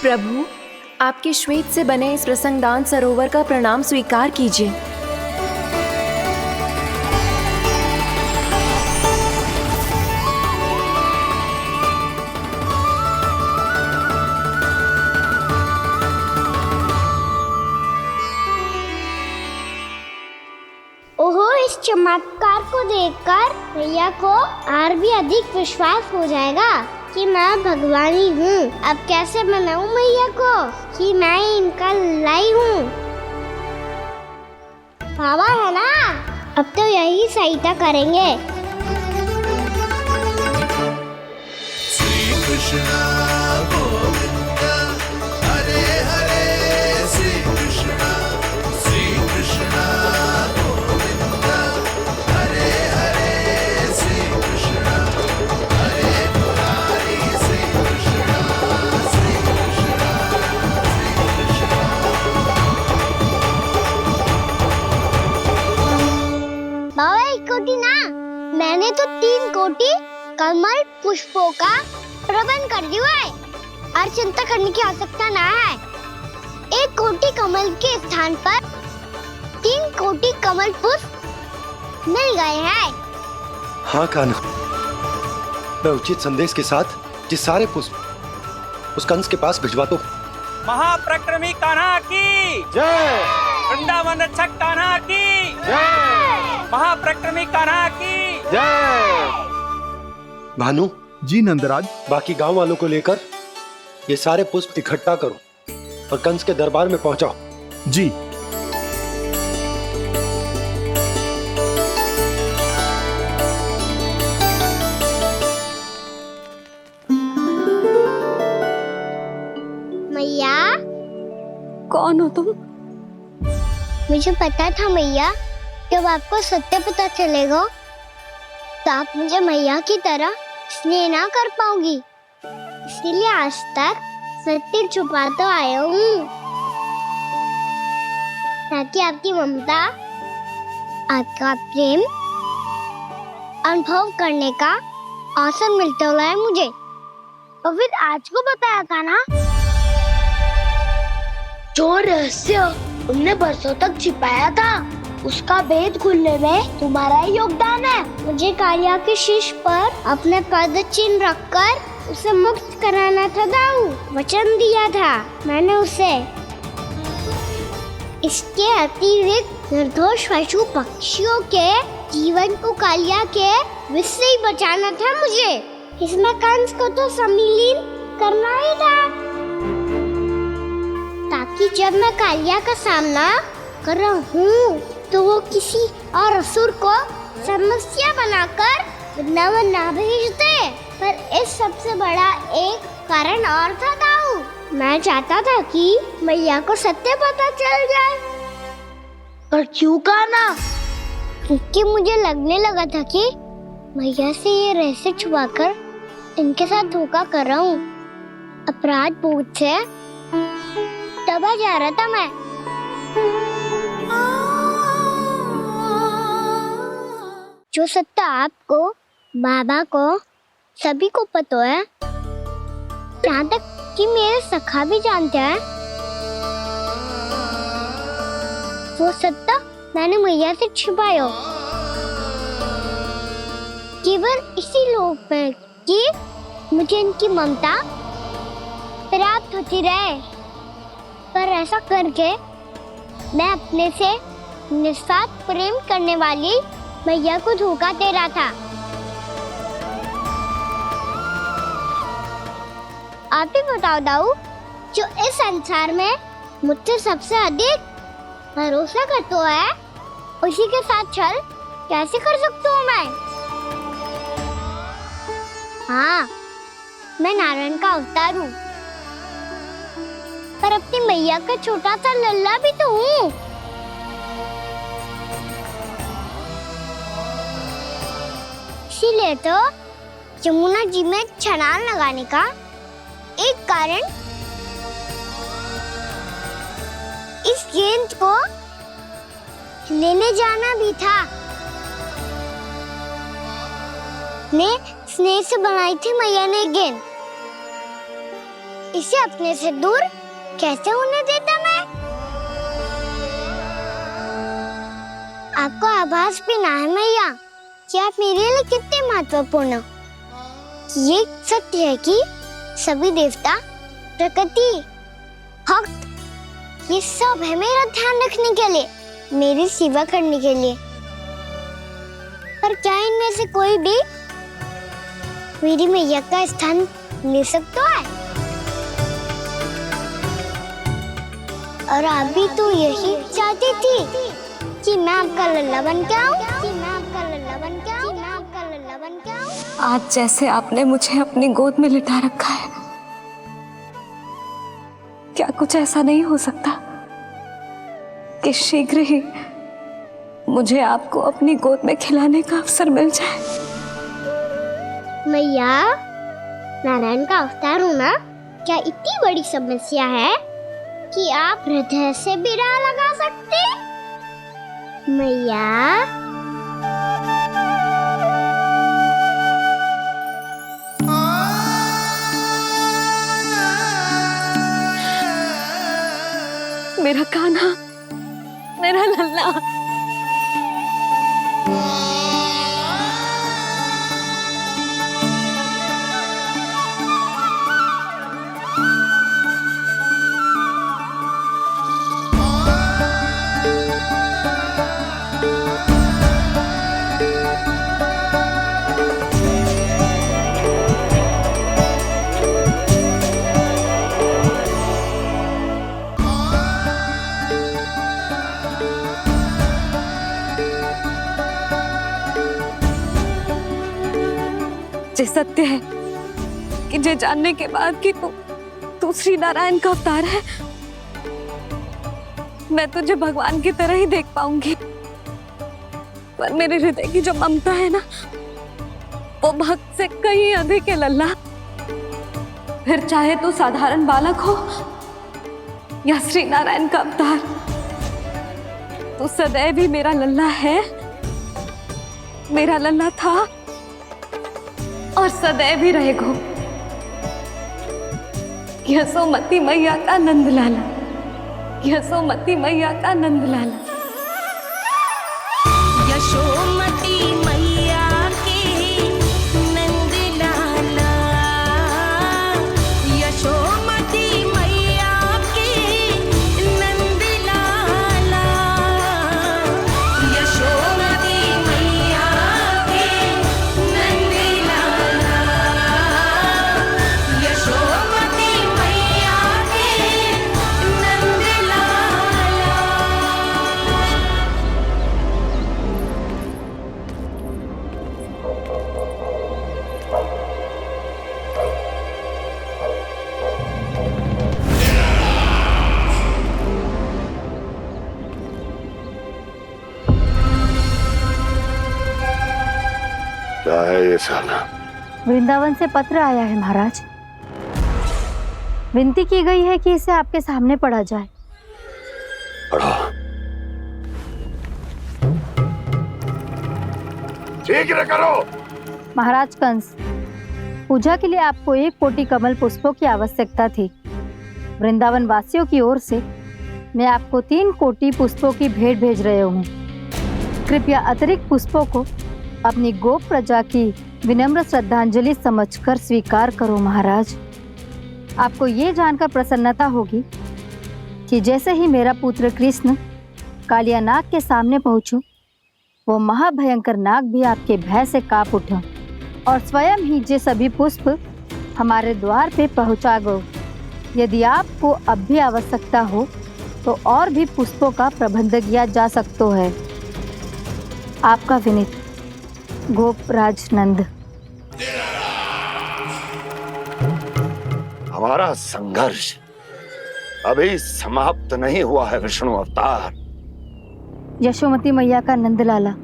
प्रभु, आपके श्वेत से बने इस प्रसंगदान सरोवर का प्रणाम स्वीकार कीजिए। ओहो, इस चमत्कार को देखकर मैया को और भी अधिक विश्वास हो जाएगा कि मैं भगवानी हूँ। अब कैसे मनाऊं मैया को कि मैं इनका लाई हूँ। बाबा है ना, अब तो यही सहायता करेंगे। श्री कृष्णा गोविंद हरे हरे, श्री कृष्णा गोविंद हरे हरे, श्री कृष्णा हरे मुरारी, श्री कृष्णा श्री कृष्णा श्री कृष्णा। बाबा, 1 कोटि ना, मैंने तो 3 कोटि कमल पुष्पों का प्रबंध कर दिया है और चिंता करने की आवश्यकता ना है। 1 कोटि कमल के स्थान पर 3 कोटि कमल पुष्प मिल गए हैं। हाँ कान्हा, मैं उचित संदेश के साथ ये सारे पुष्प उस कंस के पास भिजवाता हूँ। महाप्रक्रमी कान्हा की जय। वृंदावन रक्षक कान्हा की जय। महाप्रक्रमी कान्हा की जय। भानु जी नंदराज। बाकी गांव वालों को लेकर ये सारे पुष्प इकट्ठा करो और कंस के दरबार में पहुंचाओ। जी। मैया, कौन हो तुम? मुझे पता था मैया, जब आपको सत्य पता चलेगा तो आप मुझे मैया की तरह स्नेह ना कर पाओगी। इसीलिए आज तक सत्य छुपाता आया हूँ, ताकि आपकी ममता, आपका प्रेम अनुभव करने का अवसर मिलता रहा है मुझे। और फिर आज को बताया था ना, जो रहस्य तुमने बरसों तक छिपाया था, उसका भेद खुलने में तुम्हारा ही योगदान है। मुझे कालिया के शीश पर अपने पद चिन्ह रखकर उसे मुक्त कराना था दाऊ। वचन दिया था मैंने उसे। इसके अतिरिक्त निर्दोष पशु पक्षियों के जीवन को कालिया के विष से ही बचाना था मुझे। इसमें कंस को तो सम्मिलित करना ही था, ताकि जब मैं कालिया का सामना कर रहा हूँ तो वो किसी और असुर को समस्या बनाकर वृंदावन ना भेज दे। पर इस सबसे बड़ा एक कारण और था दाऊ। मैं चाहता था कि मैया को सत्य पता चल जाए। पर क्यों कान्हा? क्योंकि मुझे लगने लगा था कि मैया से ये रहस्य छुपाकर इनके साथ धोखा कर रहा हूँ। अपराध बोझ से दबा जा रहा था मैं। जो सत्य आपको, बाबा को, सभी को पता है, यहाँ तक कि मेरे सखा भी जानते हैं, वो सत्य मैंने मैया से छिपाया केवल इसी लोभ में कि मुझे इनकी ममता प्राप्त होती रहे। पर ऐसा करके मैं अपने से निस्वार्थ प्रेम करने वाली मैया को धोखा दे रहा था। आप ही बताओ दाऊ, जो इस संसार में मुझसे सबसे अधिक भरोसा करता है, उसी के साथ छल कैसे कर सकता हूँ मैं? हाँ, मैं नारायण का अवतार हूँ, पर अपनी मैया का छोटा सा लल्ला भी तो हूँ। इसीलिए तो यमुना जी में छलांग लगाने का एक कारण इस गेंद को लेने जाना भी था। स्नेह से बनाई थी मैया ने गेंद, इसे अपने से दूर कैसे होने देता मैं? आपको आभास भी ना है मैया कि आप मेरे लिए कितने महत्वपूर्ण हो। ये सत्य है कि सभी देवता, प्रकृति, भक्त, ये सब है मेरा ध्यान रखने के लिए, मेरी सेवा करने के लिए। पर क्या इनमें से कोई भी मेरी मैया का स्थान ले सकता है? और आप भी तो यही चाहती थी कि मैं आपका लल्ला बन के आऊं, कि मैं आपका लल्ला बन के आऊं, कि मैं आपका लल्ला बन के आऊं। आज जैसे आपने मुझे अपनी गोद में लिटा रखा है, क्या कुछ ऐसा नहीं हो सकता कि शीघ्र ही मुझे आपको अपनी गोद में खिलाने का अवसर मिल जाए? मैया, नारायण का अवतार होना क्या इतनी बड़ी समस्या है कि आप हृदय से भी राह लगा सकते? मैया, मेरा कान्हा, मेरा लल्ला। जे सत्य है कि जे जानने के बाद कि तू श्री नारायण का अवतार है, मैं तुझे भगवान की तरह ही देख पाऊंगी। पर मेरे हृदय की जो ममता है ना, वो भक्त से कहीं अधिक है लल्ला। फिर चाहे तू साधारण बालक हो या श्री नारायण का अवतार, तू सदैव ही मेरा लल्ला है, मेरा लल्ला था और सदैव ही रहेगा। यशोमती मैया का नंद लाला, यशोमती मैया का नंद लाला। यशोमती मैया के नंद लाला, यशोमती मैया के नंद लाला, यशोमती मैया के नंद लाला, यशोमती मैया के नंद लाला। क्या है ये साला? वृंदावन से पत्र आया है महाराज। विनती की गई है कि इसे आपके सामने पढ़ा जाए। पढ़ो। शीघ्र करो। महाराज कंस, पूजा के लिए आपको 1 कोटि कमल पुष्पों की आवश्यकता थी। वृंदावन वासियों की ओर से मैं आपको 3 कोटि पुष्पों की भेंट भेज रहे हूँ। कृपया अतिरिक्त पुष्पों को अपनी गोप प्रजा की विनम्र श्रद्धांजलि समझकर स्वीकार करो महाराज। आपको ये जानकर प्रसन्नता होगी कि जैसे ही मेरा पुत्र कृष्ण कालिया नाग के सामने पहुंचो, वो महाभयंकर नाग भी आपके भय से कांप उठा और स्वयं ही ये सभी पुष्प हमारे द्वार पे पहुंचा गो। यदि आपको अब भी आवश्यकता हो तो और भी पुष्पों का प्रबंध किया जा सकता है। आपका विनीत गोपराज नंद। हमारा संघर्ष अभी समाप्त नहीं हुआ है विष्णु अवतार। यशोमती मैया का नंदलाला।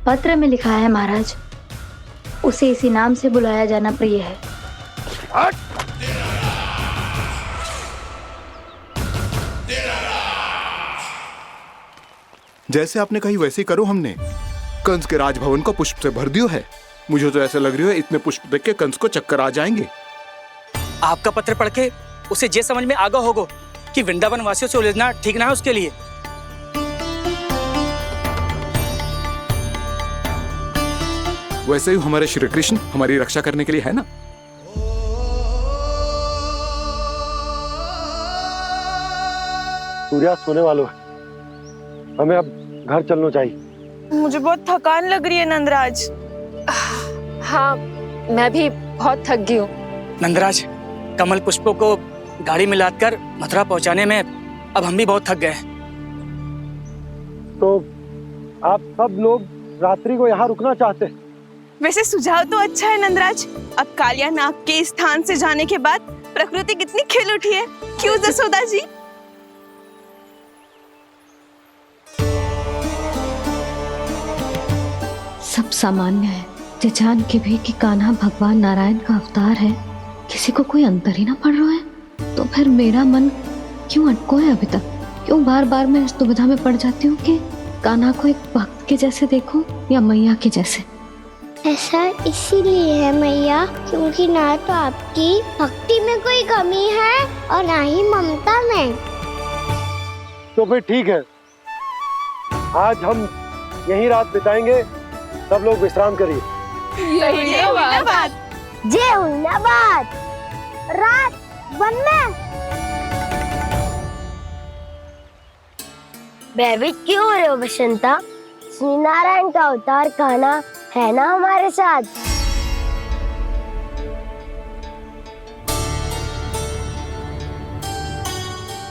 पत्र में लिखा है महाराज, उसे इसी नाम से बुलाया जाना प्रिय है। हट! जैसे आपने कही वैसे ही करो। हमने कंस के राजभवन को पुष्प से भर दियो है। मुझे तो ऐसा लग रही है इतने पुष्प देख के कंस को चक्कर आ जाएंगे। आपका पत्र पढ़ के उसे ये समझ में आगा होगा कि वृंदावन वासियों से उलझना ठीक ना है उसके लिए। वैसे ही हमारे श्री कृष्ण हमारी रक्षा करने के लिए है ना। सूर्यास्त होने वाला है, हमें अब घर चलना चाहिए। मुझे बहुत थकान लग रही है नंदराज। हाँ, मैं भी बहुत थक गई हूँ। नंदराज, कमल पुष्पों को गाड़ी में लादकर मथुरा पहुंचाने में अब हम भी बहुत थक गए। तो आप सब लोग रात्रि को यहाँ रुकना चाहते हैं? वैसे सुझाव तो अच्छा है नंदराज। अब कालिया नाग के इस स्थान से जाने के बाद प्रकृति कितनी खिल उठी है, क्यों जसोदा जी? सब सामान्य है, ये जान के भी कि कान्हा भगवान नारायण का अवतार है, किसी को कोई अंतर ही ना पड़ रहा है। तो फिर मेरा मन क्यों अटको है अभी तक? क्यों बार बार मैं इस दुविधा में पड़ जाती हूँ कि कान्हा को एक भक्त के जैसे देखूं या मैया के जैसे? ऐसा इसीलिए है मैया क्योंकि ना तो आपकी भक्ति में कोई कमी है और ना ही ममता में। तो फिर ठीक है, आज हम यहीं रात बिताएंगे। सब लोग विश्राम करिए। जय हुइनाबाद। जय हुइनाबाद। रात वन में भयभीत क्यों हो रहे हो बसंता? श्री नारायण का अवतार कान्हा है ना हमारे साथ।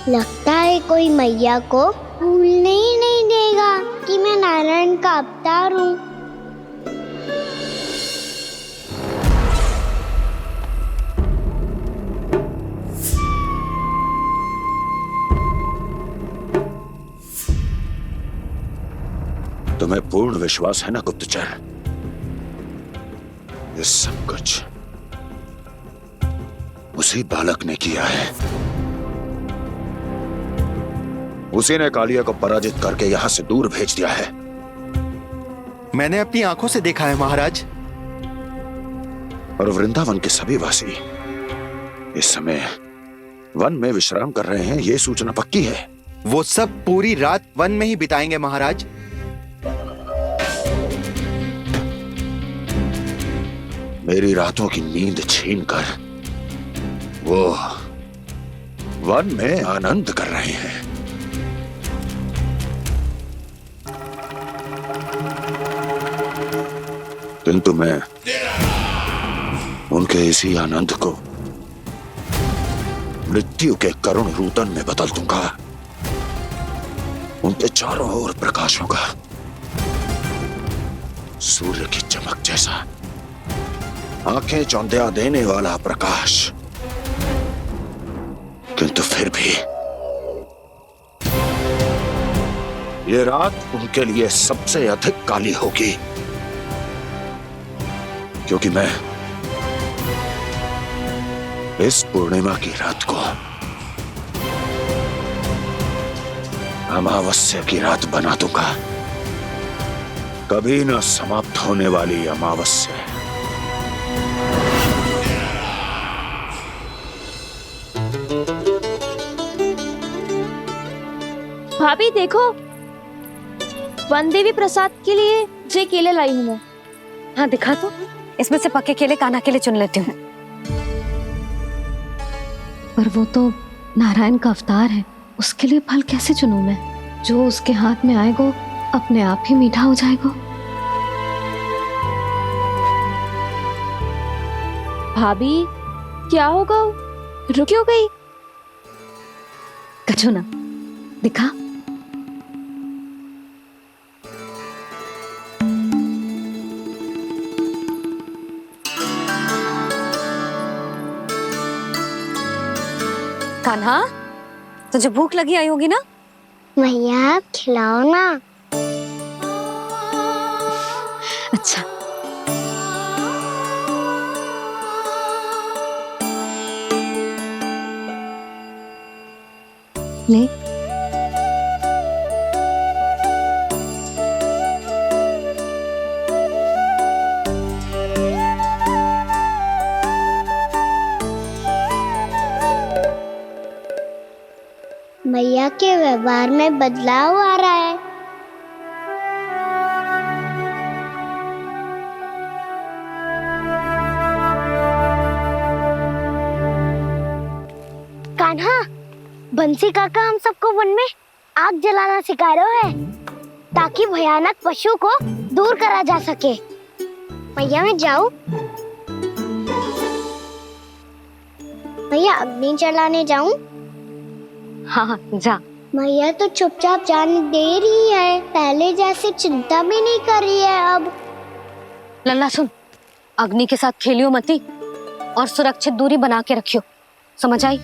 लगता है कोई मैया को भूलने ही नहीं देगा कि मैं नारायण का अवतार हूँ। तुम्हें पूर्ण विश्वास है ना गुप्तचर? ये सब कुछ उसी बालक ने किया है। उसी ने कालिया को पराजित करके यहां से दूर भेज दिया है। मैंने अपनी आंखों से देखा है महाराज। और वृंदावन के सभी वासी इस समय वन में विश्राम कर रहे हैं, ये सूचना पक्की है। वो सब पूरी रात वन में ही बिताएंगे महाराज। मेरी रातों की नींद छीनकर वो वन में आनंद कर रहे हैं। किंतु मैं उनके इसी आनंद को मृत्यु के करुण रूदन में बदल दूंगा। उनके चारों ओर प्रकाश होगा, सूर्य की चमक जैसा, आंखें चौंधिया देने वाला प्रकाश। किंतु फिर भी ये रात उनके लिए सबसे अधिक काली होगी, क्योंकि मैं इस पूर्णिमा की रात को अमावस्या की रात बना दूंगा। कभी न समाप्त होने वाली अमावस्या। भाभी देखो, वन देवी प्रसाद के लिए ये केले लाई हूँ मैं। हाँ दिखा तो, इसमें से पक्के केले कान्हा के लिए चुन लेती हूँ। पर वो तो नारायण का अवतार है, उसके लिए फल कैसे चुनूं मैं? जो उसके हाथ में आएगा अपने आप ही मीठा हो जाएगा। भाभी क्या होगा? रुक क्यों गई? कछू ना दिखा। कान्हा, तुझे भूख लगी आई होगी ना? मैया आप खिलाओ ना। अच्छा, ले। मैया के व्यवहार में बदलाव आ रहा है। कान्हा, बंसी काका हम सबको वन में आग जलाना सिखा रहा है ताकि भयानक पशु को दूर करा जा सके। मैया मैं जाऊं? मैया अग्नि जलाने जाऊं? हाँ जा। मैया तो चुपचाप जाने दे रही है, पहले जैसे चिंता भी नहीं कर रही है अब। लल्ला सुन, अग्नि के साथ खेलियो मती और सुरक्षित दूरी बना के रखियो, समझ आई?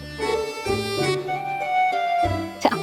जा।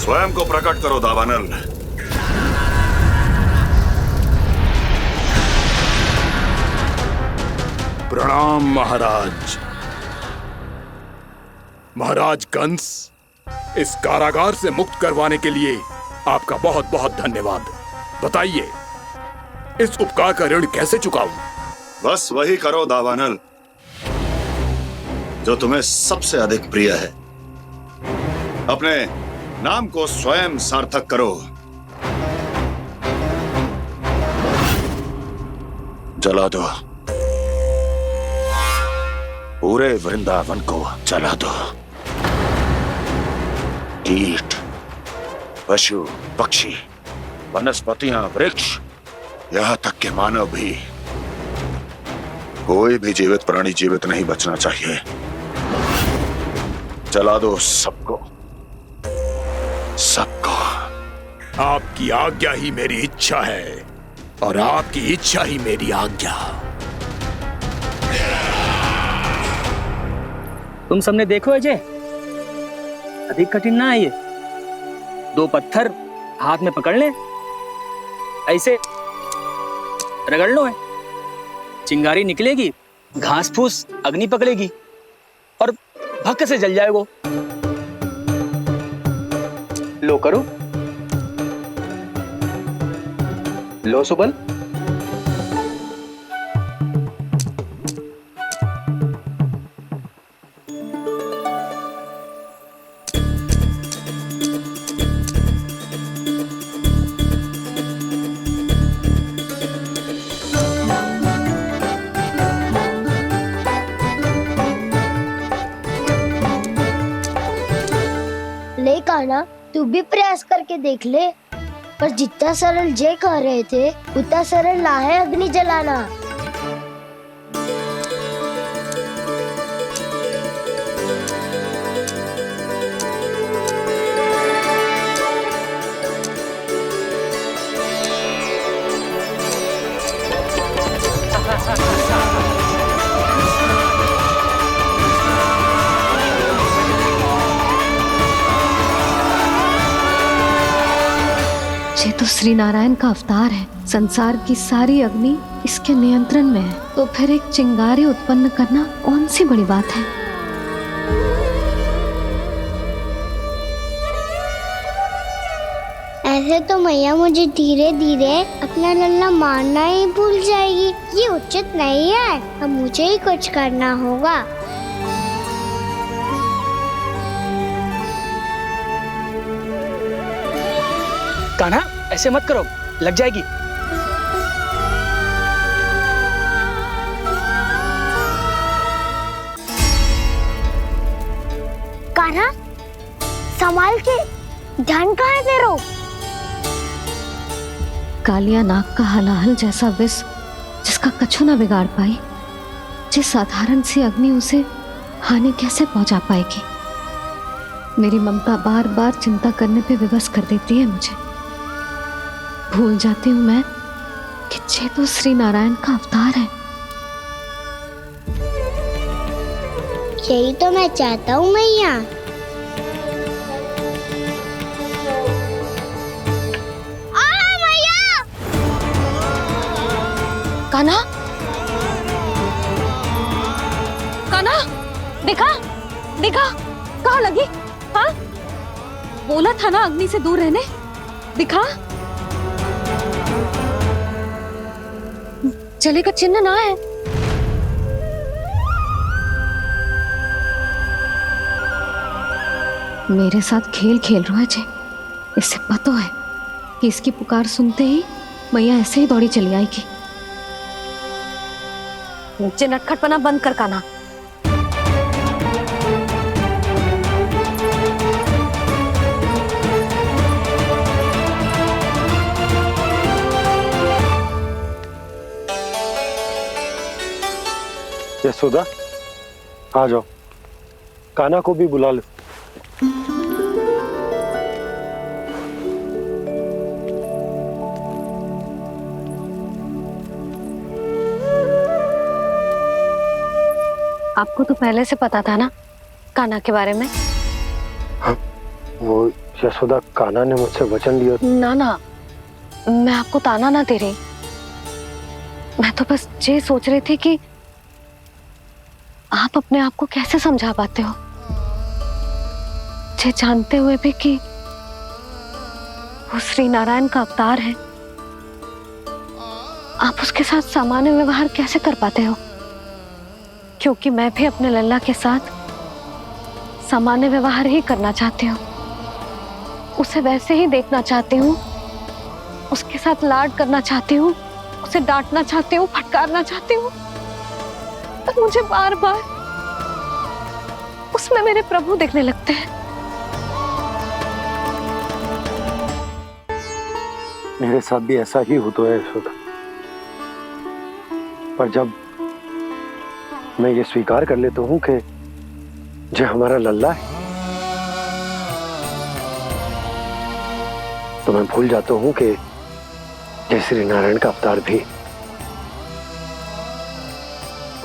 स्वयं को प्रकट करो दावानल। प्रणाम महाराज। महाराज कंस, इस कारागार से मुक्त करवाने के लिए आपका बहुत बहुत धन्यवाद। बताइए, इस उपकार का ऋण कैसे चुकाऊं? बस वही करो दावानल जो तुम्हें सबसे अधिक प्रिय है। अपने नाम को स्वयं सार्थक करो। जला दो, पूरे वृंदावन को जला दो। कीट, पशु, पक्षी, वनस्पतियां, वृक्ष, यहां तक के मानव भी, कोई भी जीवित प्राणी जीवित नहीं बचना चाहिए। जला दो सबको, सबको। आपकी आज्ञा ही मेरी इच्छा है और आपकी इच्छा ही मेरी आज्ञा। तुम सबने देखो अजय, अधिक कठिन ना है ये। 2 पत्थर हाथ में पकड़ ले, ऐसे रगड़ लो है, चिंगारी निकलेगी, घास फूस अग्नि पकड़ेगी और भक्क से जल जाएगा। लो करो, लो सुबल। ले कान्हा, तू भी प्रयास करके देख ले। पर जितना सरल जे कह रहे थे उतना सरल ना है अग्नि जलाना। ये तो श्री नारायण का अवतार है। संसार की सारी अग्नि इसके नियंत्रण में है, तो फिर एक चिंगारी उत्पन्न करना कौन सी बड़ी बात है। ऐसे तो मैया मुझे धीरे धीरे अपना लल्ला मारना ही भूल जाएगी। ये उचित नहीं है, अब मुझे ही कुछ करना होगा। कान्हा ऐसे मत करो, लग जाएगी। कान्हा संभाल के, ध्यान कहाँ है तेरो? कालिया नाग का हलाहल जैसा विष जिसका कछु ना बिगाड़ पाई, जिस साधारण सी अग्नि उसे हानि कैसे पहुंचा पाएगी। मेरी ममता बार बार चिंता करने पे विवश कर देती है मुझे। भूल जाती हूँ मैं कि ये तो श्री नारायण का अवतार है। यही तो मैं चाहता हूँ मैया। कान्हा, कान्हा, देखा देखा, कहाँ लगी? हाँ, बोला था ना अग्नि से दूर रहने। दिखा, जले का चिन्ह ना है। मेरे साथ खेल खेल रहा है जे। इससे पता है कि इसकी पुकार सुनते ही मैया ऐसे ही दौड़ी चली आएगी। नीचे नटखटपना बंद कर कान्हा। यशोदा, आ जाओ, कान्हा को भी बुला लो। आपको तो पहले से पता था ना कान्हा के बारे में? हाँ, वो यशोदा, कान्हा ने मुझसे वचन लिया। ना ना, मैं आपको ताना ना दे रही। मैं तो बस ये सोच रही थी कि आप अपने आप को कैसे समझा पाते हो, ये जानते हुए भी कि वो श्री नारायण का अवतार है। आप उसके साथ सामान्य व्यवहार कैसे कर पाते हो? क्योंकि मैं भी अपने लल्ला के साथ सामान्य व्यवहार ही करना चाहती हूँ। उसे वैसे ही देखना चाहती हूँ, उसके साथ लाड करना चाहती हूँ, उसे डांटना चाहती हूँ, फटकारना चाहती हूँ। पर मुझे बार बार उसमें मेरे प्रभु दिखने लगते हैं। मेरे साथ भी ऐसा ही होता है यशोदा। पर जब मैं ये स्वीकार कर लेता हूँ कि जो हमारा लल्ला है, तो मैं भूल जाता हूँ कि जय श्री नारायण का अवतार भी।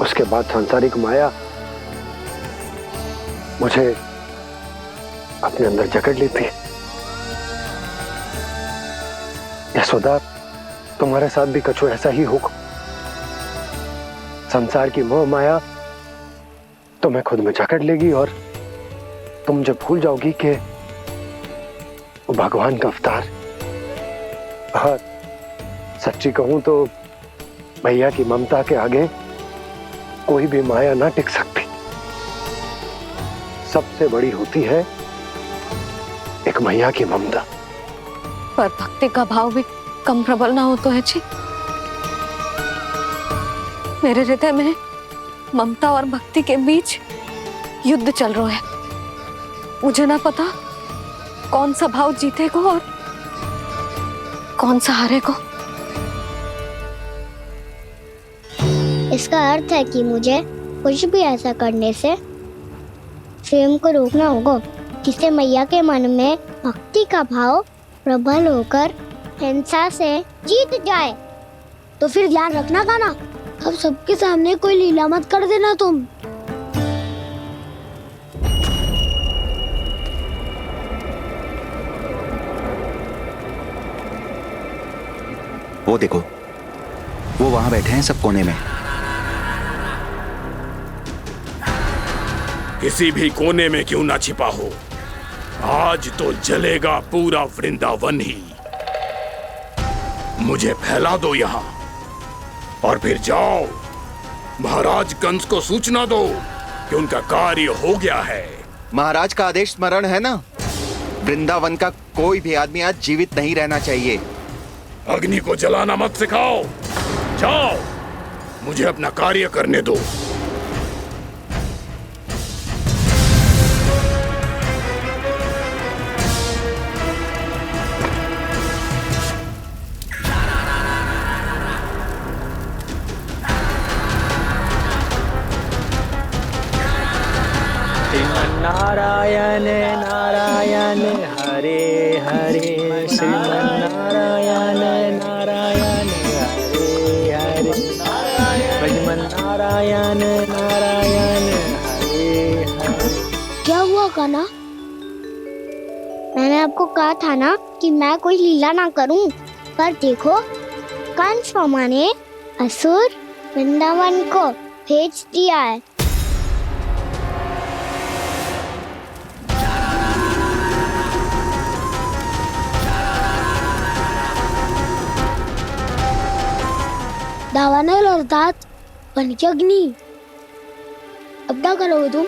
उसके बाद सांसारिक माया मुझे अपने अंदर जकड़ लेती है। यशोदा, तुम्हारे साथ भी कछु ऐसा ही होगा। संसार की मोह माया तुम्हें खुद में जकड़ लेगी और तुम जब भूल जाओगी कि वो भगवान का अवतार। हाँ, सच्ची कहूं तो भैया की ममता के आगे कोई भी माया ना टिक सकती। सबसे बड़ी होती है एक मैया की ममता। पर भक्ति का भाव भी कम प्रबल ना हो तो है जी। मेरे हृदय में ममता और भक्ति के बीच युद्ध चल रहा है। मुझे ना पता कौन सा भाव जीतेगा और कौन सा हारेगा। इसका अर्थ है कि मुझे कुछ भी ऐसा करने से स्वयं को रोकना होगा जिससे मैया के मन में भक्ति का भाव प्रबल होकर हिंसा से जीत जाए। तो फिर ध्यान रखना कान्हा, अब सबके सामने कोई लीला मत कर देना तुम। वो देखो, वो वहां बैठे हैं सब कोने में। किसी भी कोने में क्यों ना छिपा हो, आज तो जलेगा पूरा वृंदावन ही। मुझे फैला दो यहाँ और फिर जाओ महाराज कंस को सूचना दो कि उनका कार्य हो गया है। महाराज का आदेश स्मरण है ना? वृंदावन का कोई भी आदमी आज जीवित नहीं रहना चाहिए। अग्नि को जलाना मत सिखाओ। जाओ, मुझे अपना कार्य करने दो। नारायण नारायण हरे हरे, श्रीमन्नारायण नारायण हरे हरे, भजमन नारायण नारायण हरे हरे। क्या हुआ कान्हा? मैंने आपको कहा था ना कि मैं कोई लीला ना करूं, पर देखो कंस मामा ने असुर वृंदावन को भेज दिया है। दावानल अर्थात बन की अग्नि। अब क्या करोगे तुम?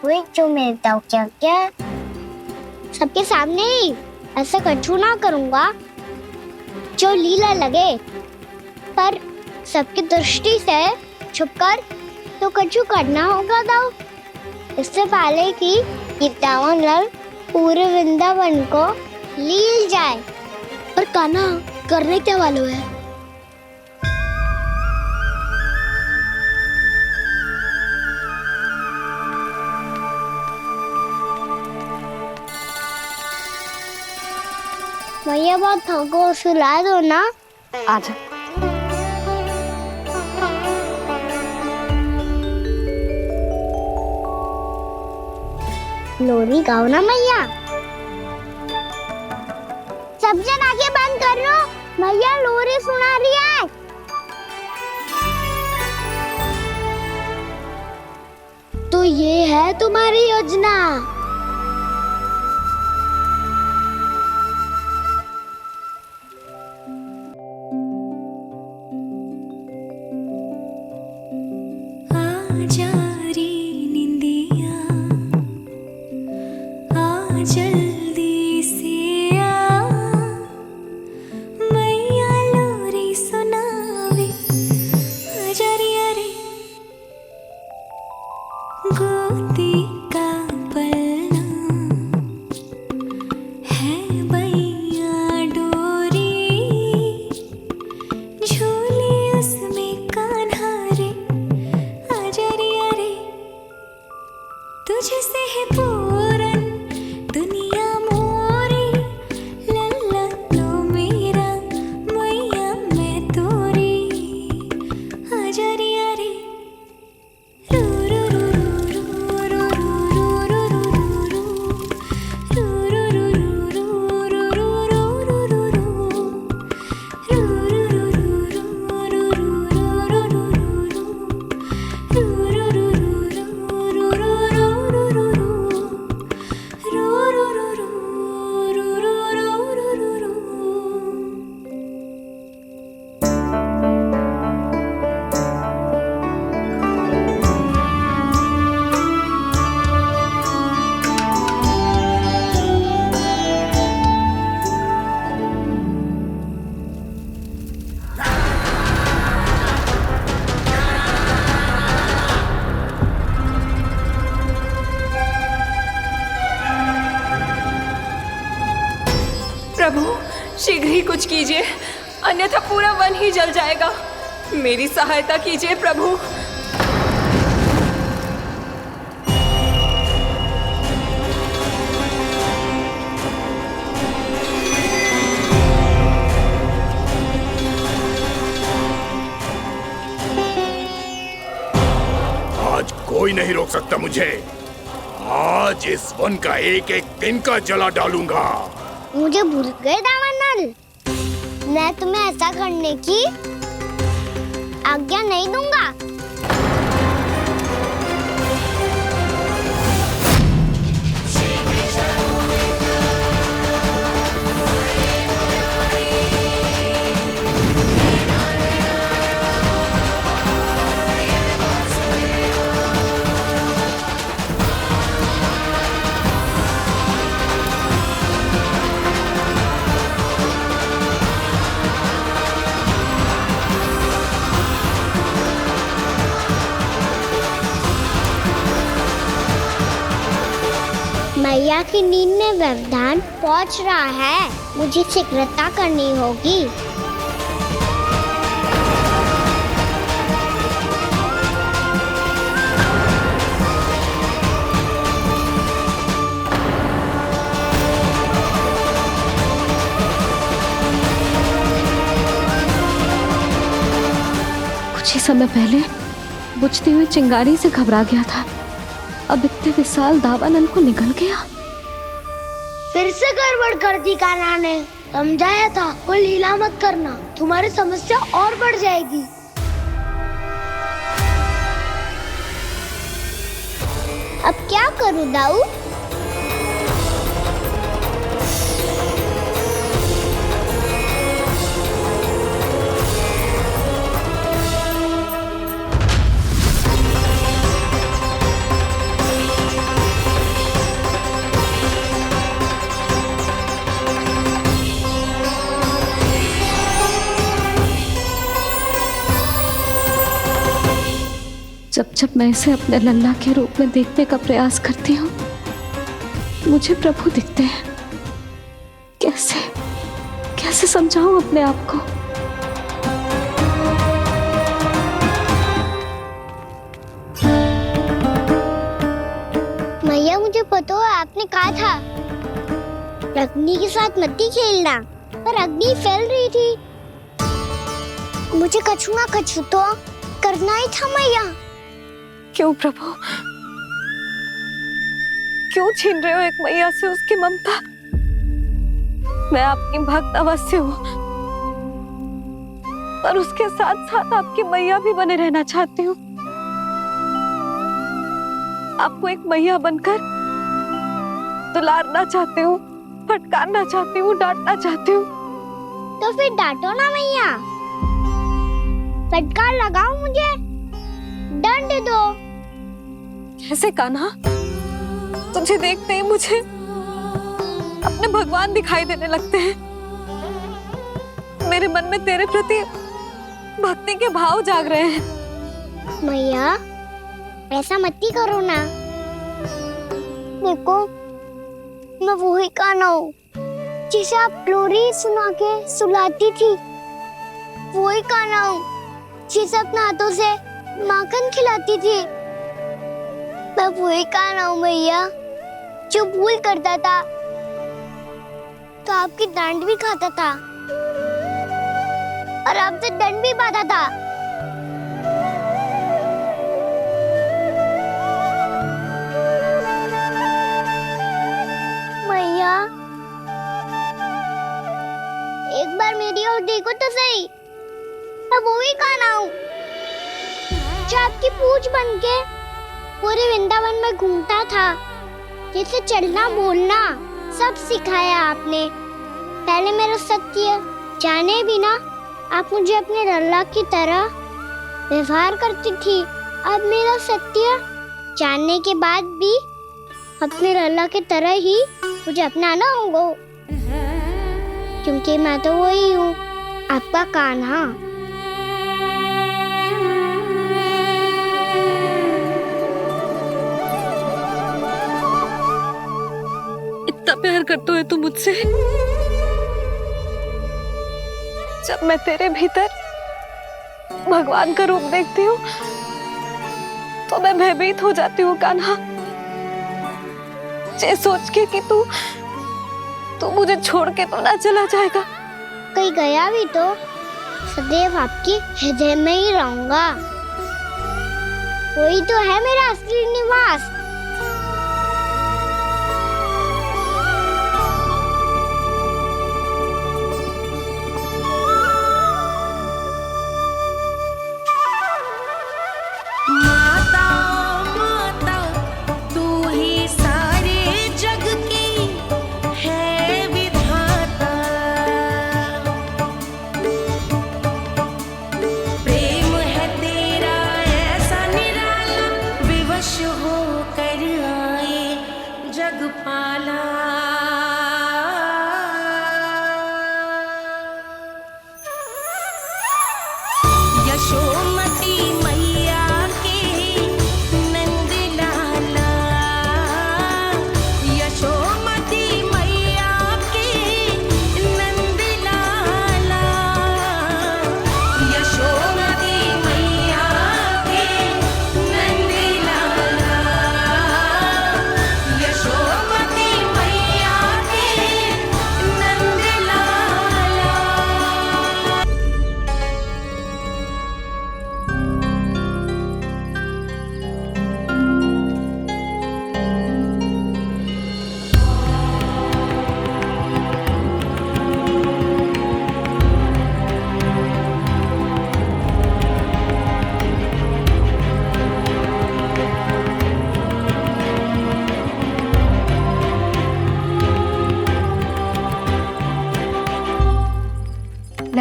वही जो मेरे ताऊ क्या सबके सामने ही ऐसा कछु ना करूंगा जो लीला लगे, पर सबकी दृष्टि से छुपकर तो कछु करना होगा दाऊ। इससे पहले कि ये दावानल पूरे वृंदावन को लील जाए। पर कान्हा करने क्या वालों है? भैया बहुत थको, सुला दो ना। आजा। लोरी गाओ ना मैया। सब जन आंखें बंद कर लो, मैया लोरी सुना रही है। तो ये है तुम्हारी योजना। आजा रे निंदिया, आ जल्दी से आ, मैया लोरी सुनावे। आजा रे गोदी का पलना है बैया डोरी, झूले उसमें कान्हा रे। तुझसे है पूरन दुनिया मोरी, लल्ला लो मेरा मैया मैं तोरी। आजा रे रू रू रू रू रू रू प्रभु शीघ्र ही कुछ कीजिए, अन्यथा पूरा वन ही जल जाएगा। मेरी सहायता कीजिए प्रभु। आज कोई नहीं रोक सकता मुझे। आज इस वन का एक एक दिन का जला डालूंगा। मुझे भूल गए दावानल, मैं तुम्हें ऐसा करने की आज्ञा नहीं दूंगा। मैया की नींद में व्यवधान पहुंच रहा है, मुझे शीघ्रता करनी होगी। कुछ ही समय पहले बुझती हुई चिंगारी से घबरा गया था, अब इतने विशाल दावानल को निकल गया। फिर से गड़बड़ कर दी कान्हा ने। समझाया था कोई लीला मत करना, तुम्हारी समस्या और बढ़ जाएगी। अब क्या करूं दाऊ? जब जब मैं इसे अपने लल्ला के रूप में देखने का प्रयास करती हूँ, मुझे प्रभु दिखते हैं। कैसे कैसे समझाऊं अपने आप को? मैया मुझे पता है आपने कहा था अग्नि के साथ मत ही खेलना, पर अग्नि फैल रही थी। मुझे कछु ना कछु तो करना ही था मैया। क्यों प्रभु, क्यों छीन रहे हो एक मैया से उसकी ममता? मैं आपकी भक्त अवश्य हूँ, पर उसके साथ साथ आपकी मैया भी बने रहना चाहती हूँ। आपको एक मैया बनकर दुलारना चाहती हूँ, फटकारना चाहती हूँ, डांटना चाहती हूँ। तो फिर डांटो ना मैया, फटकार लगाओ, मुझे दंड दो। कैसे कान्हा? तुझे देखते ही मुझे अपने भगवान दिखाई देने लगते हैं। मेरे मन में तेरे प्रति भक्ति के भाव जाग रहे हैं। मैया ऐसा मत ही करो ना। देखो मैं वही कान्हा हूँ जिसे आप लोरी सुना के सुलाती थी। वही कान्हा हूँ जिसे अपने हाथों से माखन खिलाती थी। मैं वही कान्हा हूँ मैया जो भूल करता था तो आपकी डांट भी खाता था और आपसे दंड भी पाता था। मैया एक बार मेरी ओर देखो तो सही। मैं वही कान्हा हूँ जो आपकी पूछ बनके पूरे वृंदावन में घूमता था। जैसे चलना बोलना सब सिखाया आपने। पहले मेरा सत्य जाने बिना आप मुझे अपने लल्ला की तरह व्यवहार करती थी। अब मेरा सत्य जानने के बाद भी अपने लल्ला की तरह ही मुझे अपनाना होगा, क्योंकि मैं तो वही हूँ, आपका कान्हा। इतना प्यार करते हो तुम मुझसे? जब मैं तेरे भीतर भगवान का रूप देखती हूँ तो मैं भयभीत हो जाती हूँ कान्हा। ये सोच के कि तू मुझे छोड़ के तो ना चला जाएगा। कहीं गया भी तो सदैव आपके हृदय में ही रहूंगा। वही तो है मेरा असली निवास। हो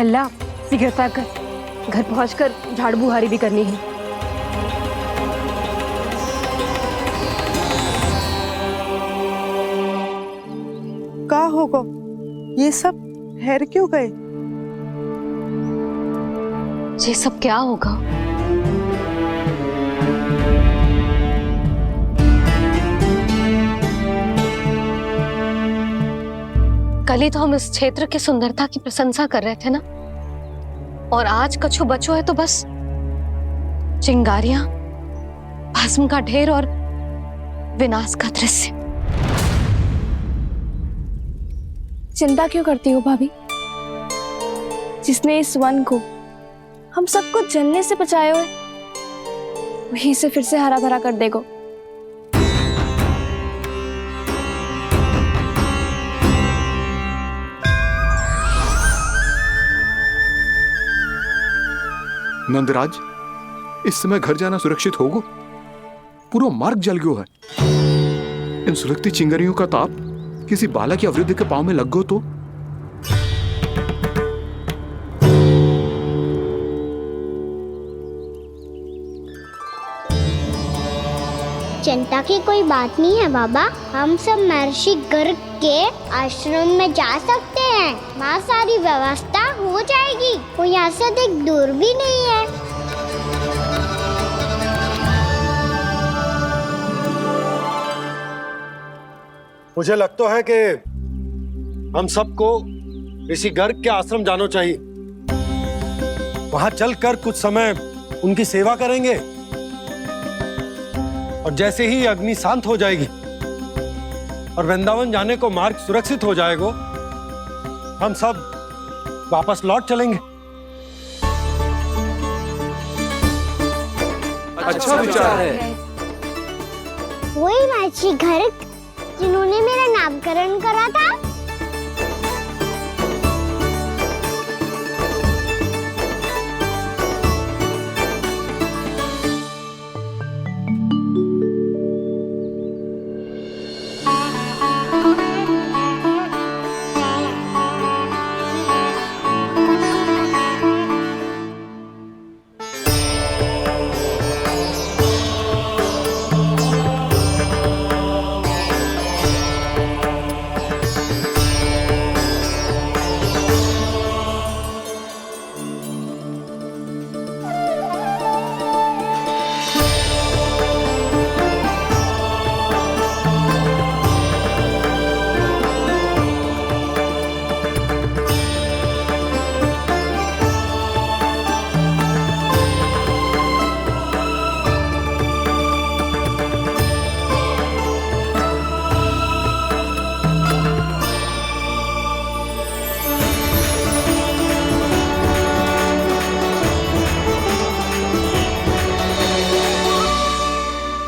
लल्ला शीघ्रता कर, घर पहुंचकर झाड़ू बुहारी भी करनी है। का होगा ये सब ठहर क्यों गए? ये सब क्या होगा? कल ही तो हम इस क्षेत्र की सुंदरता की प्रशंसा कर रहे थे ना, और आज कछु बचो है तो बस चिंगारियां, भस्म का ढेर और विनाश का दृश्य। चिंता क्यों करती हो भाभी? जिसने इस वन को हम सबको जलने से बचाए हुए, वही इसे फिर से हरा भरा कर देगा। नंदराज, इस समय घर जाना सुरक्षित होगा? पूरा मार्ग जल गयो है। इन सुलगती चिंगारियों का ताप किसी बालक या वृद्ध के पांव में लग गयो तो? चिंता की कोई बात नहीं है बाबा, हम सब महर्षि गर्ग के आश्रम में जा सकते हैं। वहाँ सारी व्यवस्था हो जाएगी, वो यहाँ से अधिक दूर भी नहीं है। मुझे लगता है कि हम सबको ऋषि गर्ग के आश्रम जाना चाहिए। वहां चलकर कुछ समय उनकी सेवा करेंगे, और जैसे ही अग्नि शांत हो जाएगी और वृंदावन जाने को मार्ग सुरक्षित हो जाएगा, हम सब वापस लौट चलेंगे। अच्छा विचार है। वही महर्षि गर्ग जिन्होंने मेरा नामकरण करा था।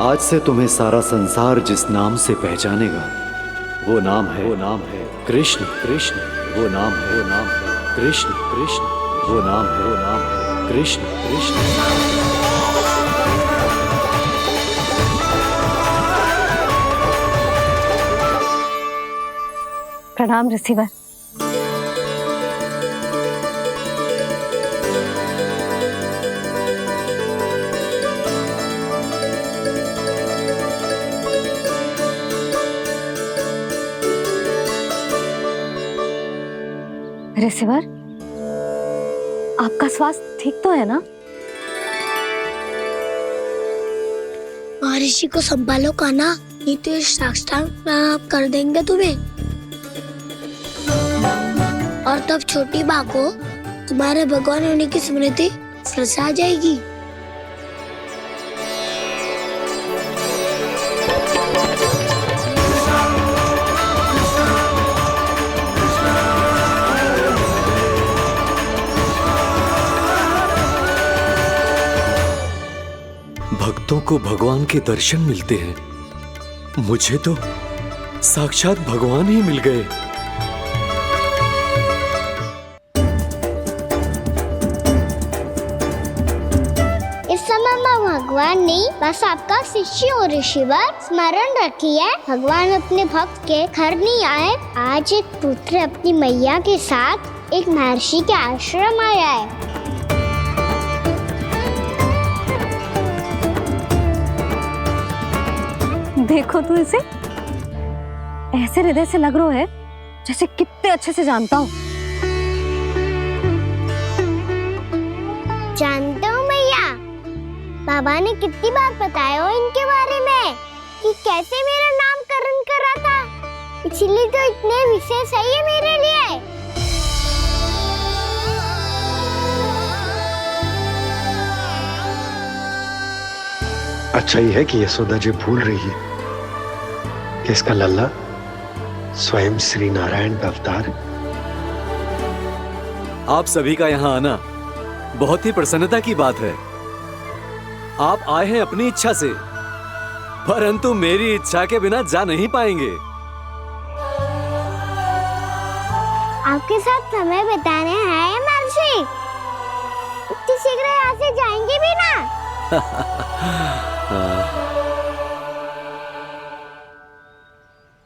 आज से तुम्हें सारा संसार जिस नाम से पहचानेगा, वो नाम है कृष्ण। कृष्ण वो नाम है कृष्ण। कृष्ण वो नाम है कृष्ण। कृष्ण। प्रणाम ऋषिवर। ऋषिवर, आपका स्वास्थ्य ठीक तो है ना? महर्षि को संभालो कान्हा, नहीं तो ये साष्टांग प्रणाम कर देंगे तुम्हें। और तब छोटी बा को तुम्हारे भगवान होने की स्मृति फिर से आ जाएगी। भक्तों को भगवान के दर्शन मिलते हैं, मुझे तो साक्षात भगवान ही मिल गए। इस समय मैं भगवान नहीं, बस आपका शिष्य हूँ ऋषिवर। स्मरण रखिए, भगवान अपने भक्त के घर नहीं आए। आज एक पुत्र अपनी मैया के साथ एक महर्षि के आश्रम आया है। देखो तू इसे, ऐसे हृदय से लग रहा है जैसे कितने अच्छे से जानता हूँ। जानते हो भैया, बाबा ने कितनी बार बताया हो इनके बारे में कि कैसे मेरा नामकरण करा था, इसीलिए तो इतने विशेष है ये मेरे लिए। अच्छा ही है कि यशोदा जी भूल रही है कि इसका लल्ला स्वयं श्री नारायण का अवतार। आप सभी का यहाँ आना बहुत ही प्रसन्नता की बात है। आप आए हैं अपनी इच्छा से, परंतु मेरी इच्छा के बिना जा नहीं पाएंगे। आपके साथ समय बिताने आए महर्षि, इतनी शीघ्र यहाँ से जाएंगे भी ना?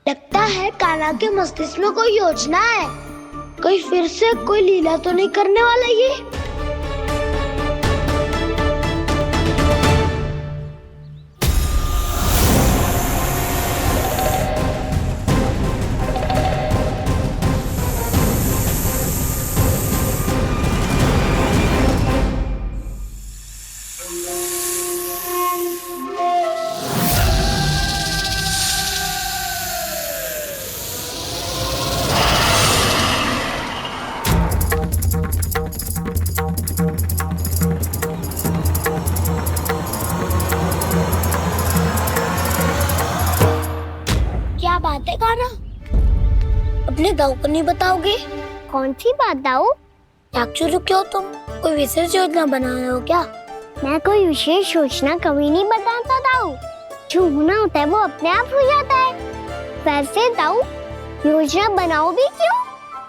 लगता है कान्हा के मस्तिष्क में कोई योजना है, कोई फिर से कोई लीला तो नहीं करने वाला ये। क्या बात है कान्हा, अपने दाऊ को नहीं बताओगे? कौन सी बात दाऊ? याक्षु क्यों, तुम कोई विशेष योजना बना रहे हो क्या? मैं कोई विशेष योजना कभी नहीं बताता दाऊ, जो होना होता है वो अपने आप हो जाता है। वैसे दाऊ योजना बनाओ भी क्यों,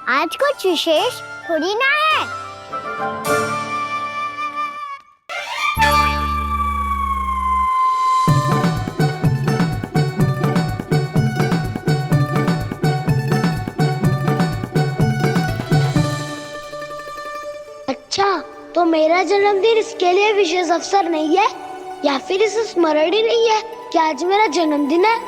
आज कुछ विशेष थोड़ी ना है। अच्छा, तो मेरा जन्मदिन इसके लिए विशेष अवसर नहीं है, या फिर इसे स्मरण ही नहीं है कि आज मेरा जन्मदिन है?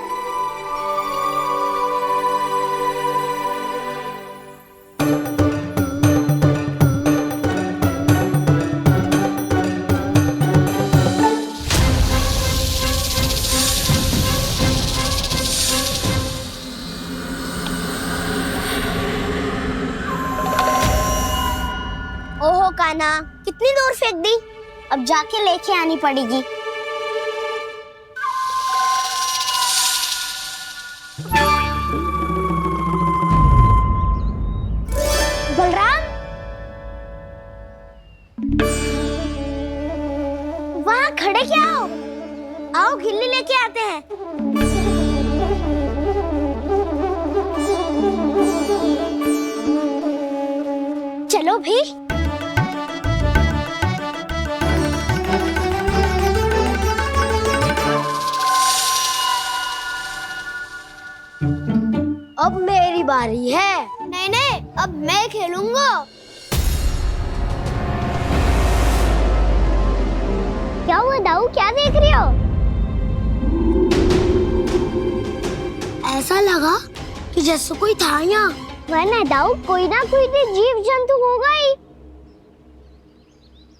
ओहो कान्हा, कितनी दूर फेंक दी, अब जाके लेके आनी पड़ेगी। बलराम, वहाँ खड़े क्या हो? आओ गिल्ली लेके आते हैं। चलो भी। अब मेरी बारी है। नहीं नहीं, अब मैं खेलूंगा। क्या हुआ दाऊ, क्या देख रही हो? ऐसा लगा कि जैसे कोई था यहाँ। वरना दाऊ कोई ना कोई तो जीव जंतु होगा ही।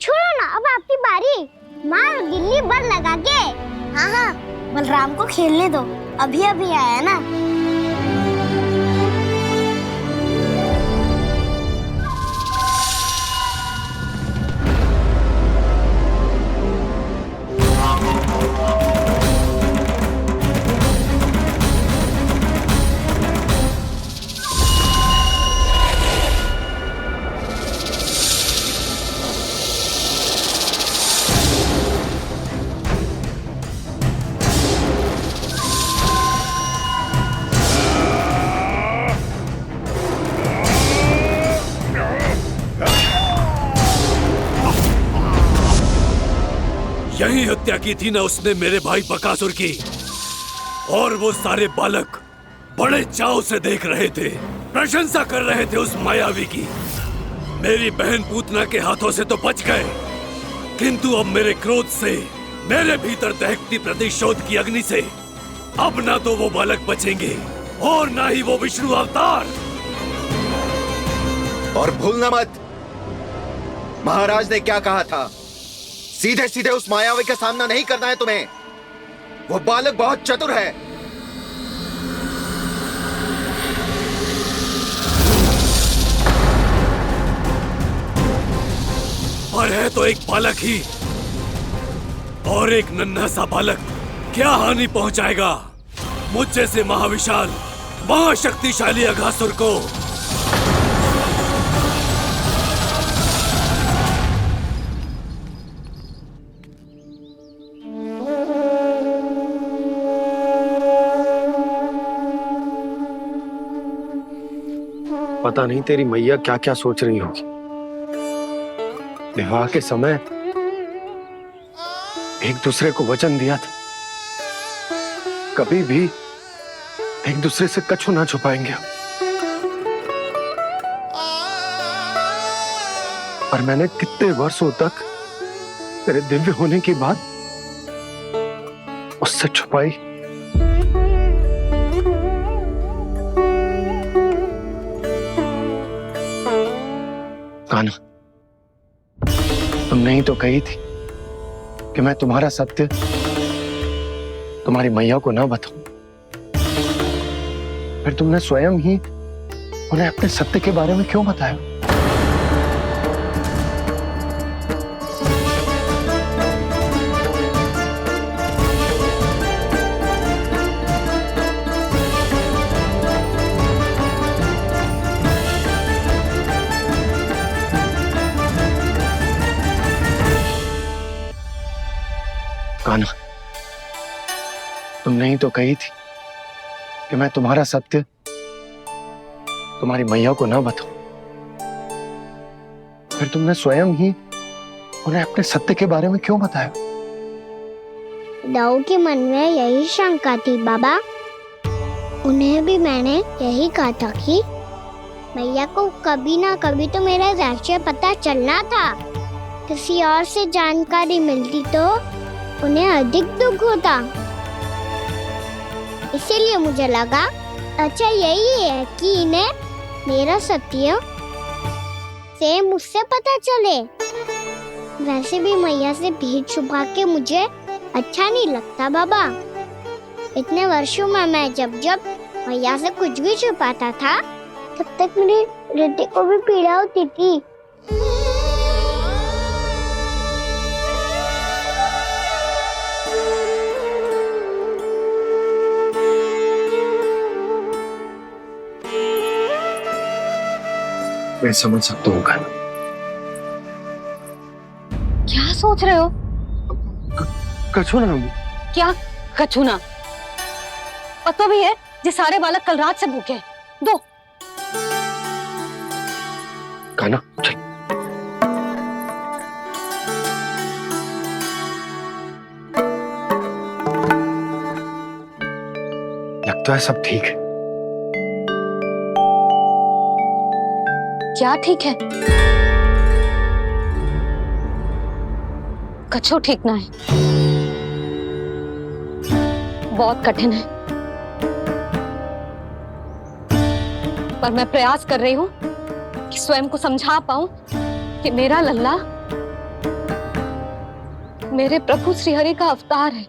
छोड़ो ना, अब आपकी बारी। मार गिल्ली बर लगा के। हाँ हाँ, बलराम को खेलने दो, अभी अभी आया ना। यही हत्या की थी ना उसने मेरे भाई बकासुर की, और वो सारे बालक बड़े चाव से देख रहे थे, प्रशंसा कर रहे थे उस मायावी की। मेरी बहन पूतना के हाथों से तो बच गए, किंतु अब मेरे क्रोध से, मेरे भीतर दहकती प्रतिशोध की अग्नि से अब ना तो वो बालक बचेंगे और ना ही वो विष्णु अवतार। और भूलना मत, महाराज ने क्या कहा था, सीधे सीधे उस मायावी का सामना नहीं करना है तुम्हें। वो बालक बहुत चतुर है। पर है तो एक बालक ही, और एक नन्हा सा बालक क्या हानि पहुंचाएगा मुझ जैसे महाविशाल महाशक्तिशाली अघासुर को। पता नहीं तेरी मैया क्या क्या सोच रही होगी। विवाह के समय एक दूसरे को वचन दिया था, कभी भी एक दूसरे से कछु ना छुपाएंगे। पर मैंने कितने वर्षों तक तेरे दिव्य होने की बात उससे छुपाई। कान्हा, तुमने ही तो कही थी कि मैं तुम्हारा सत्य तुम्हारी मैया को ना बताऊं। फिर तुमने स्वयं ही उन्हें अपने सत्य के बारे में क्यों बताया? कान्हा, तुमने ही तो कही थी कि मैं तुम्हारा सत्य तुम्हारी मैया को ना बताऊं। फिर तुमने स्वयं ही उन्हें अपने सत्य के बारे में क्यों बताया? दाऊ के मन में यही शंका थी बाबा। उन्हें भी मैंने यही कहा था कि मैया को कभी ना कभी तो मेरा रहस्य पता चलना था। किसी और से जानकारी मिलती तो उन्हें अधिक दुख होता। इसीलिए मुझे लगा अच्छा यही है कि इन्हें मेरा सत्य से मुझसे पता चले। वैसे भी मैया से भेद छुपा के मुझे अच्छा नहीं लगता बाबा। इतने वर्षों में मैं जब जब मैया से कुछ भी छुपाता था तब तक मेरी हृदय को भी पीड़ा होती थी। मैं समझ सकता हूँ कान्हा। क्या सोच रहे हो? कछु ना। क्या कछु ना? पता भी है ये सारे बालक कल रात से भूखे हैं। दो। कान्हा चल। लगता है सब ठीक है। क्या ठीक है? कछु ठीक ना है। बहुत कठिन है, पर मैं प्रयास कर रही हूं कि स्वयं को समझा पाऊं कि मेरा लल्ला मेरे प्रभु श्रीहरि का अवतार है।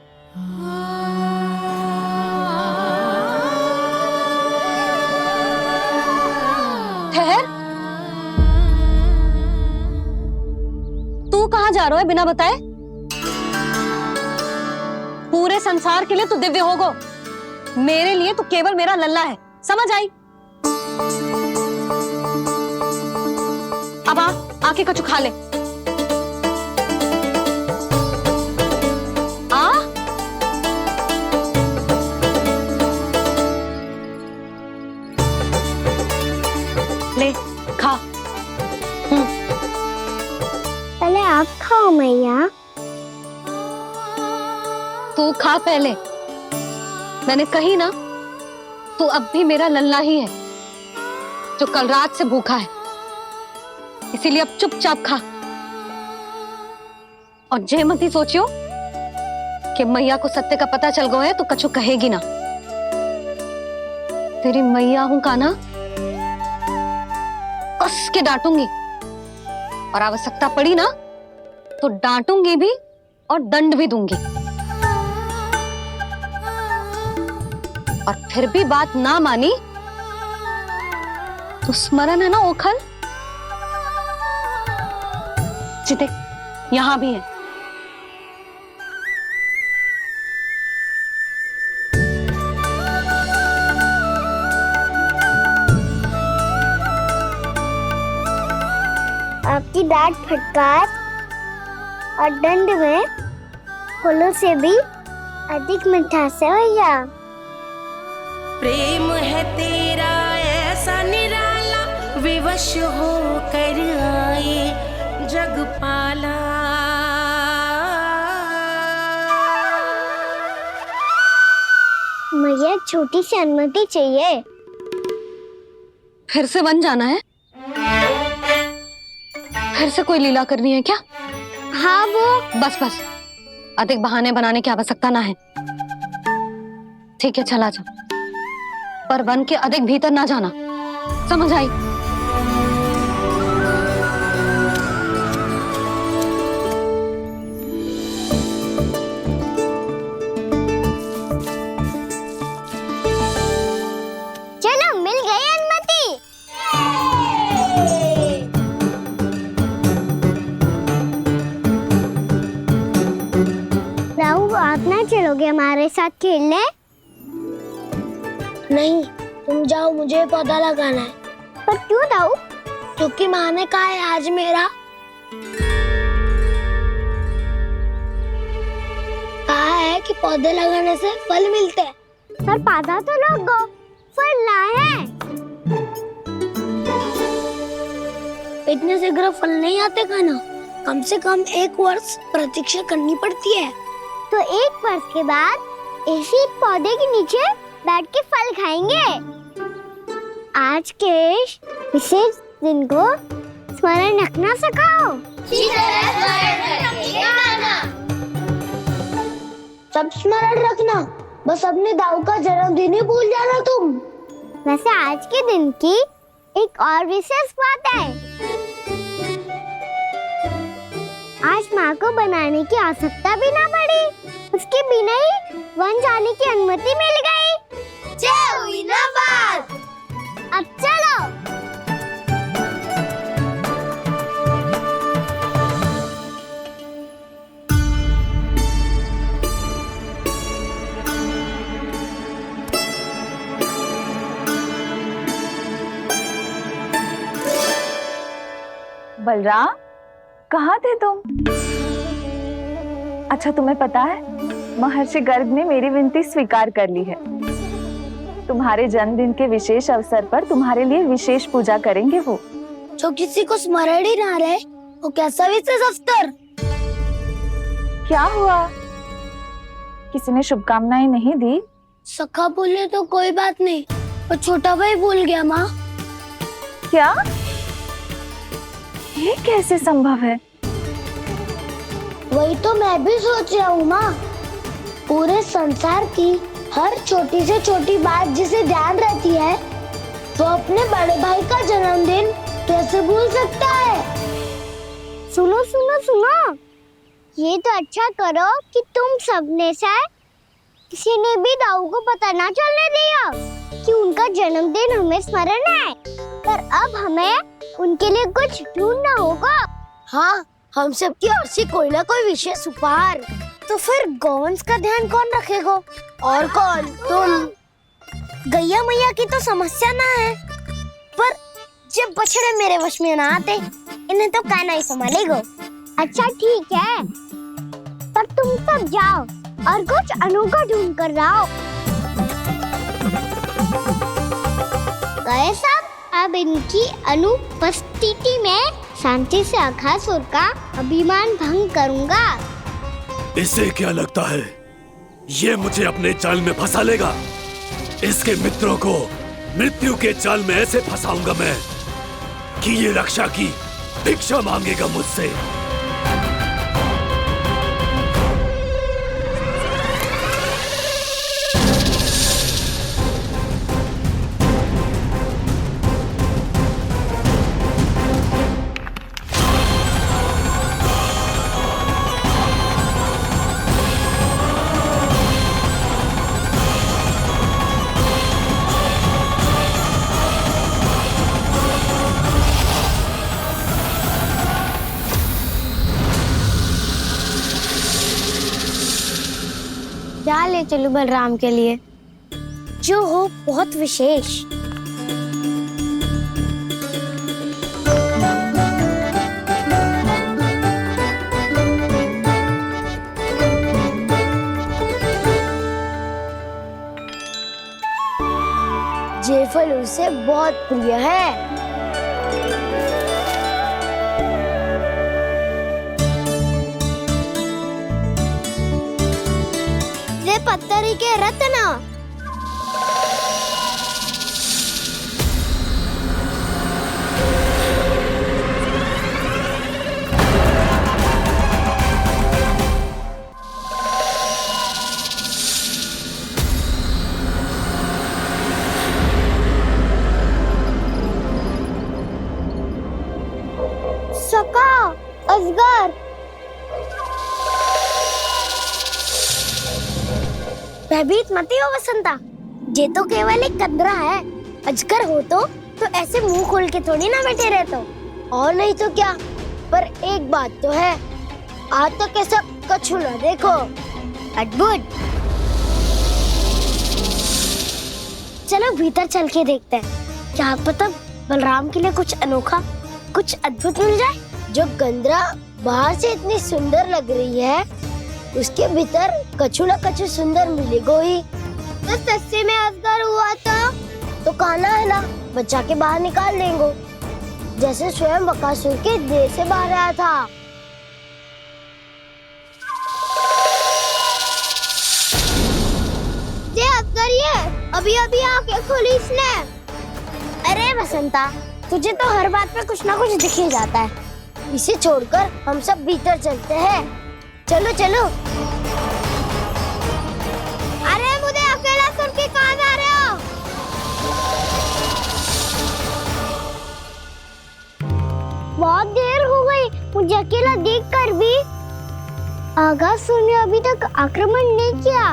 ठहर, तू कहां जा रहा है बिना बताए? पूरे संसार के लिए तू दिव्य होगो, मेरे लिए तू केवल मेरा लल्ला है। समझ आई? अब आके कछु खा ले। आ ले खा। पहले आप खाओ मैया। तू खा पहले। मैंने कही ना, तू अब भी मेरा लल्ला ही है जो कल रात से भूखा है। इसीलिए अब चुपचाप खा। और जे मत ही सोचियो कि मैया को सत्य का पता चल गया है तो कछु कहेगी ना। तेरी मैया हूं काना, कस के डांटूंगी, और आवश्यकता पड़ी ना तो डांटूंगी भी और दंड भी दूंगी। और फिर भी बात ना मानी तो स्मरण है ना ओखल, जिते यहां भी है। आपकी डांट फटकार और दंड में फूलों से भी अधिक मिठास है भैया। प्रेम है तेरा ऐसा निराला, विवश हो कर आए जग पाला। मैया छोटी सी अनुमति चाहिए। फिर से वन जाना है? फिर से कोई लीला करनी है क्या? हाँ वो। बस बस, अधिक बहाने बनाने की आवश्यकता ना है। ठीक है चला जा, पर वन के अधिक भीतर ना जाना, समझ आई? चलो मिल गई अनुमति। राहु आप ना चलोगे हमारे साथ खेलने? नहीं, तुम जाओ, मुझे पौधा लगाना है। पर क्यों राहु? क्योंकि माँ ने कहा है आज मेरा कहा है कि पौधे लगाने से फल मिलते हैं। पर पौधा तो लगो, फल ना है। इतने शीघ्र फल नहीं आते खाना, कम से कम 1 वर्ष प्रतीक्षा करनी पड़ती है। तो 1 वर्ष के बाद इसी पौधे के नीचे बैठ के फल खाएंगे। आज के इस विशेष दिन को स्मरण रखना सिखाओ। सब स्मरण रखना, बस अपने दाऊ का जन्मदिन ही भूल जाना तुम। वैसे आज के दिन की एक और विशेष बात है। आज माँ को बनाने की आवश्यकता भी ना पड़ी, उसके बिना ही वन जाने की अनुमति मिल गई। जय हुई ना बात। अब चलो। बलराम, कहाँ थे तुम? अच्छा तुम्हें पता है, महर्षि गर्ग ने मेरी विनती स्वीकार कर ली है। तुम्हारे जन्मदिन के विशेष अवसर पर तुम्हारे लिए विशेष पूजा करेंगे वो। जो किसी को स्मरण ही ना रहे, वो कैसा विशेष अवसर? क्या हुआ? किसी ने शुभकामनाएं नहीं दी? सखा बोले तो कोई बात नहीं, पर छोटा भाई भूल गया माँ। क्या? ये कैसे संभव है? वही तो मैं भी सोच रहा हूँ माँ। पूरे संसार की हर छोटी से छोटी बात जिसे ध्यान रहती है, वो अपने बड़े भाई का जन्मदिन कैसे भूल सकता है? सुनो सुनो सुनो, ये तो अच्छा करो कि तुम सबने से किसी ने भी दाऊ को पता ना चलने दिया कि उनका जन्मदिन हमें स्मरण है। पर अब हमें उनके लिए कुछ ढूंढना होगा। हाँ, हम सबकी ओर से कोई ना कोई विशेष उपहार। तो फिर गौंस का ध्यान कौन रखेगा? और कौन? तुम। गैया मैया की तो समस्या ना है, पर जब बछड़े मेरे वश में ना आते, इन्हें तो कान्हा ही संभालेगा। अच्छा ठीक है, पर तुम सब जाओ और कुछ अनोखा ढूंढ कर लाओ। गए सब? अब इनकी अनुपस्थिति में शांति से अघासुर का अभिमान भंग करूंगा। इसे क्या लगता है ये मुझे अपने जाल में फंसा लेगा? इसके मित्रों को मृत्यु के जाल में ऐसे फंसाऊंगा मैं कि ये रक्षा की भिक्षा मांगेगा मुझसे। क्या ले चलूं बलराम के लिए जो हो बहुत विशेष। ये फल उसे बहुत प्रिय है। पत्थरी के रत्न। सका असगर भयभीत मत हो वसंता, ये तो केवल एक कंदरा है। अजगर हो तो ऐसे मुंह खोल के थोड़ी ना बैठे रहते हो। और नहीं तो क्या, पर एक बात तो है, आज तक ऐसा कछु ना देखो। अद्भुत। चलो भीतर चल के देखते हैं, क्या पता बलराम के लिए कुछ अनोखा, कुछ अद्भुत मिल जाए। जो गंदरा बाहर से इतनी सुंदर लग रही है, उसके भीतर कछु न कछु सुंदर मिलेगा ही। तो सस्ते में अजगर हुआ तो काना है ना, बच्चा के बाहर निकाल देंगे, जैसे स्वयं बकासुर के देह से बाहर आया था। ये अजगर ही है, अभी अभी आंखें खोली इसने। अरे वसंता, तुझे तो हर बात पे कुछ ना कुछ दिख ही जाता है। इसे छोड़कर हम सब भीतर चलते हैं। चलो चलो। अरे मुझे अकेला सुन के कहाँ जा रहे हो? बहुत देर हो गई मुझे अकेला देखकर भी। आगासुर ने अभी तक आक्रमण नहीं किया।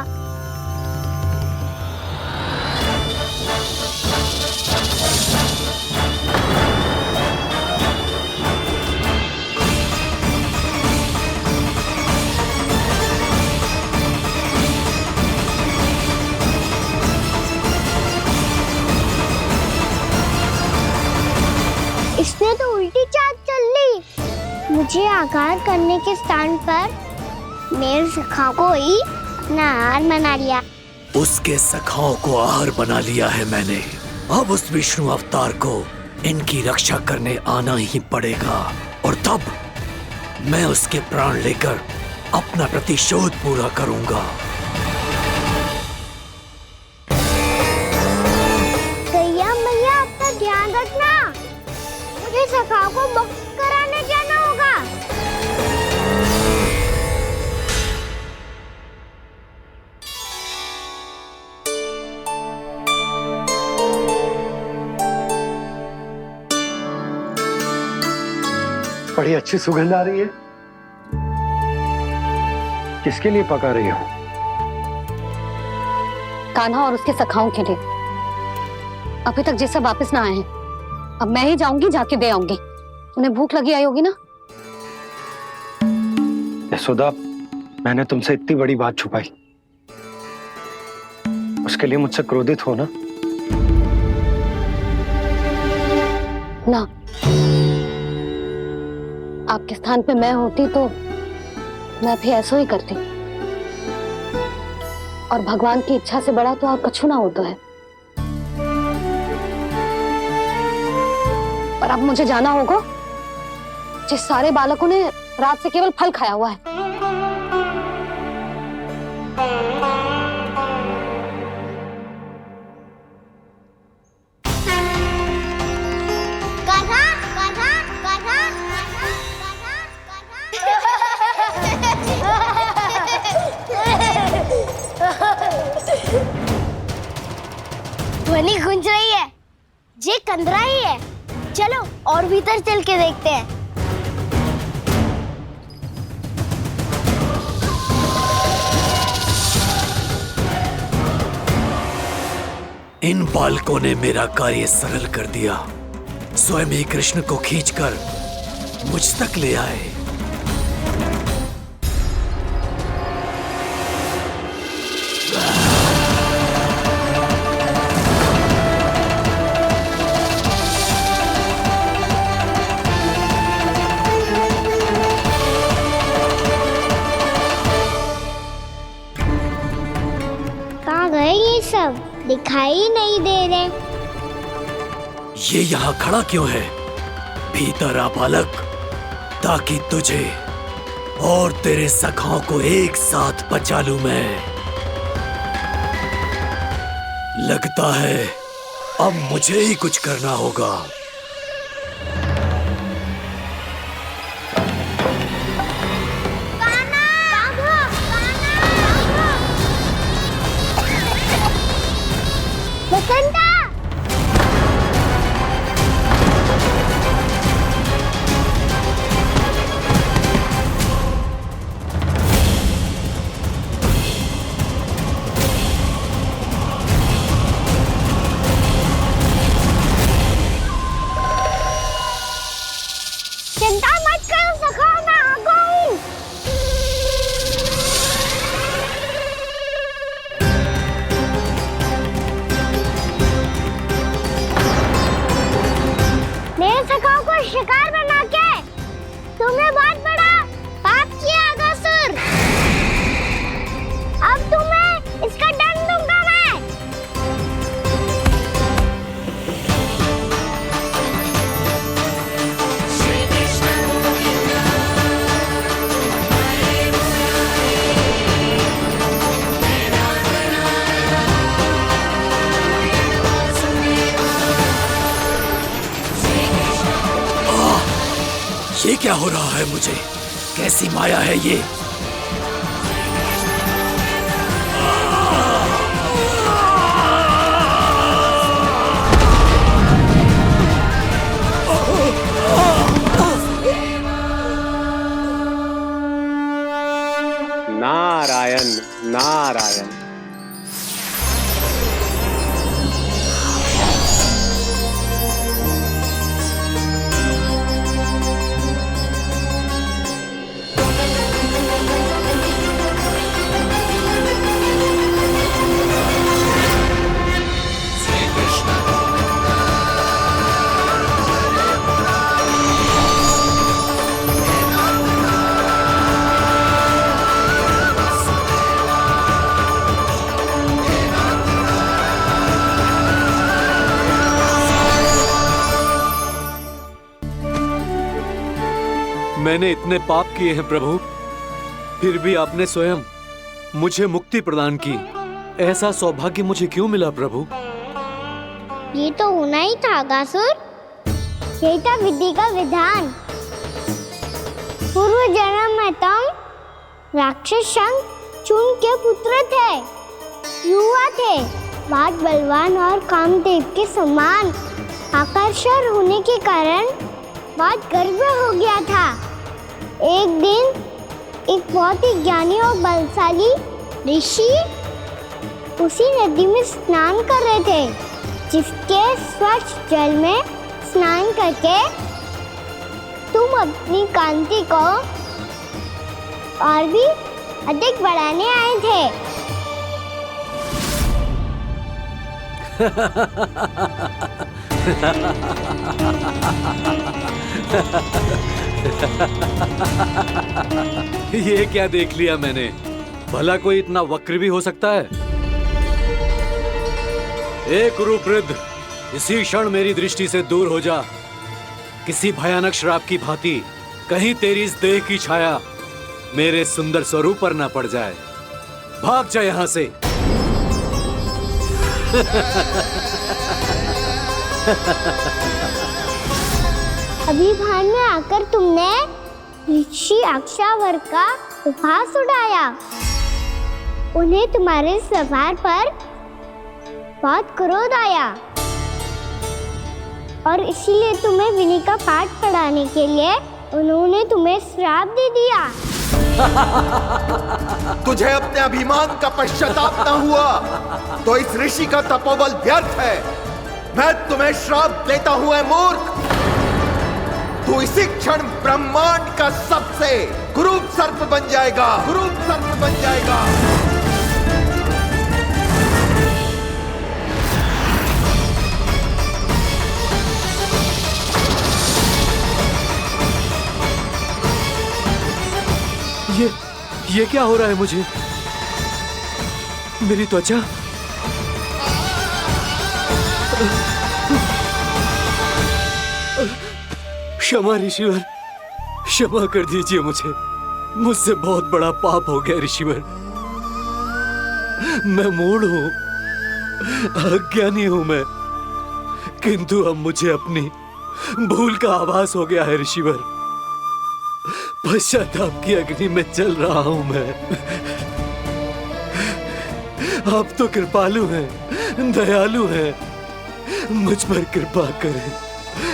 इसने तो उल्टी चाल चल ली। मुझे आघात करने के स्थान पर मेरे सखा को ही अपना आहार बना लिया। उसके सखाओं को आहार बना लिया है मैंने। अब उस विष्णु अवतार को इनकी रक्षा करने आना ही पड़ेगा, और तब मैं उसके प्राण लेकर अपना प्रतिशोध पूरा करूंगा। गैया मैया, अपना ध्यान रखना, मुझे सखा को मुक्त कराने जाना होगा। बड़ी अच्छी सुगंध आ रही है। किसके लिए पका रही हो? कान्हा और उसके सखाओं के लिए। अभी तक जैसे वापस ना आए हैं, अब मैं ही जाऊंगी, जाके दे आऊंगी। उन्हें भूख लगी आई होगी ना। यशोदा, मैंने तुमसे इतनी बड़ी बात छुपाई, उसके लिए मुझसे क्रोधित हो ना? ना, आपके स्थान पे मैं होती तो मैं भी ऐसा ही करती। और भगवान की इच्छा से बड़ा तो और कछु ना होता है। पर अब मुझे जाना होगा। जिस सारे बालकों ने रात से केवल फल खाया हुआ है। कान्हा, कान्हा, कान्हा, ध्वनि गूंज रही है, ये कंदरा ही है। चलो और भीतर चल के देखते हैं। इन बालकों ने मेरा कार्य सरल कर दिया। स्वयं ही कृष्ण को खींचकर मुझ तक ले आए। कहाँ गए ये सब? दिखाई नहीं दे रहे। ये यहाँ खड़ा क्यों है? भीतर आ बालक, ताकि तुझे और तेरे सखाओं को एक साथ बचा लूं मैं। लगता है अब मुझे ही कुछ करना होगा। बसंता! चिंता मत करो सखा, मैं आ गई। मेरे सखाओं को शिकार बना के तुमने बहुत बड़ा पाप किया अगासुर। अब तुम्हें इसका दंड दूंगा मैं। ये क्या हो रहा है मुझे? कैसी माया है ये? नारायण नारायण। मैंने इतने पाप किए हैं प्रभु, फिर भी आपने स्वयं मुझे मुक्ति प्रदान की। ऐसा सौभाग्य मुझे क्यों मिला प्रभु? ये तो होना ही था अगासुर। यही था विधि का विधान। पूर्व जन्म में तुम राक्षस शंखचूड़ के पुत्र थे, युवा थे, बहुत बलवान और कामदेव के समान। आकर्षण होने के कारण बहुत गर्व हो गया था। एक दिन एक बहुत ही ज्ञानी और बलशाली ऋषि उसी नदी में स्नान कर रहे थे, जिसके स्वच्छ जल में स्नान करके तुम अपनी कांति को और भी अधिक बढ़ाने आए थे। ये क्या देख लिया मैंने? भला कोई इतना वक्र भी हो सकता है? एक कुरुवृद्ध, इसी क्षण मेरी दृष्टि से दूर हो जा। किसी भयानक श्राप की भांति कहीं तेरी इस देह की छाया मेरे सुंदर स्वरूप पर न पड़ जाए। भाग जा यहाँ से। अभी भान में आकर तुमने ऋषि अक्षावर का उपहास उड़ाया। उन्हें तुम्हारे सवार पर बहुत क्रोध आया और इसीलिए तुम्हें विनी का पाठ पढ़ाने के लिए उन्होंने तुम्हें श्राप दे दिया। तुझे अपने अभिमान का पश्चाताप न हुआ तो इस ऋषि का तपोबल व्यर्थ है। मैं तुम्हें श्राप देता हूं ऐ मूर्ख। तू इसी क्षण ब्रह्मांड का सबसे कुरूप सर्प बन जाएगा, कुरूप सर्प बन जाएगा। ये क्या हो रहा है मुझे? मेरी त्वचा क्षमा ऋषिवर, क्षमा कर दीजिए मुझे। मुझसे बहुत बड़ा पाप हो गया ऋषिवर। मैं मूढ़ हूं, अज्ञानी हूं मैं, किंतु अब मुझे अपनी भूल का आभास हो गया है ऋषिवर। पश्चाताप की अग्नि में जल रहा हूं मैं। आप तो कृपालु हैं, दयालु हैं, मुझ पर कृपा करें,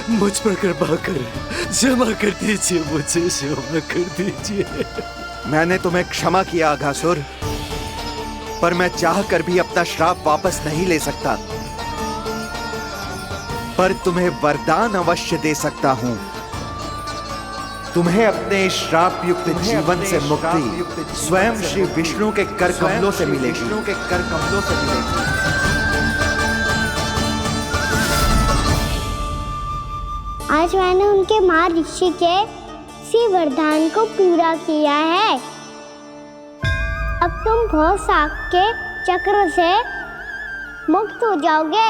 मुझ पर कृपा करें, क्षमा कर दीजिए मुझे, क्षमा कर दीजिए। मैंने तुम्हें क्षमा किया अघासुर, पर मैं चाहकर भी अपना श्राप वापस नहीं ले सकता। पर तुम्हें वरदान अवश्य दे सकता हूं। तुम्हें अपने श्राप युक्त जीवन से मुक्ति स्वयं श्री विष्णु के कर कमलों से मिलेगी, विष्णु के कर कमलों से मिलेगी। आज मैंने उनके मां ऋषि के इसी वरदान को पूरा किया है। अब तुम भव साग के चक्र से मुक्त हो जाओगे।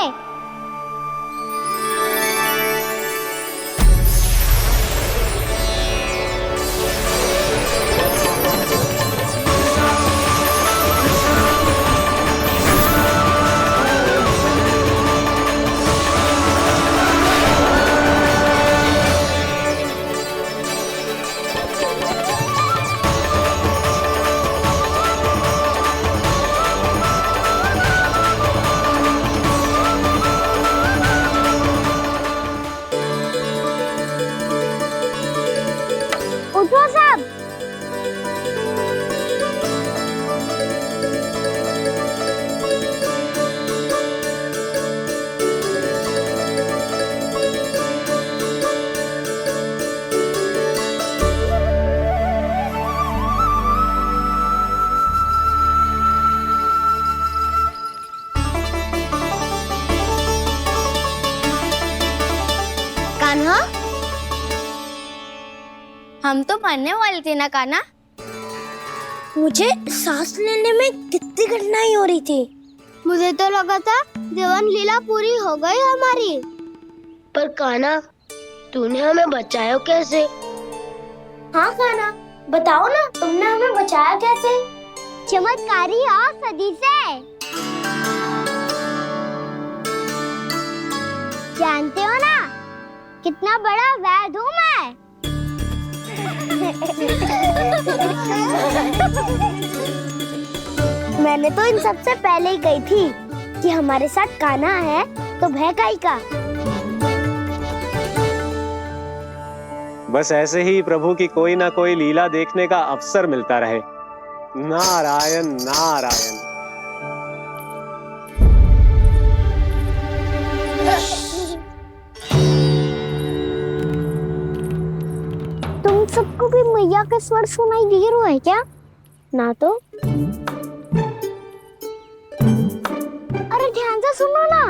उठो सब। कान्हा, हम तो मरने वाले थे ना कान्हा। मुझे सांस लेने में कितनी कठिनाई हो रही थी। मुझे तो लगा था जीवन लीला पूरी हो गई हमारी। पर कान्हा, तूने हमें बचाया कैसे? हाँ कान्हा, बताओ ना, तुमने हमें बचाया कैसे? चमत्कारी औषधि से। जानते हो ना कितना बड़ा वैद्य हूँ मैं। मैंने तो इन सबसे पहले ही कही थी कि हमारे साथ कान्हा है तो भय काई का। बस ऐसे ही प्रभु की कोई ना कोई लीला देखने का अवसर मिलता रहे। नारायण नारायण। तुम सबको भी मैया के स्वर सुनाई दे रहा है क्या? ना तो। अरे ध्यान से सुनो ना।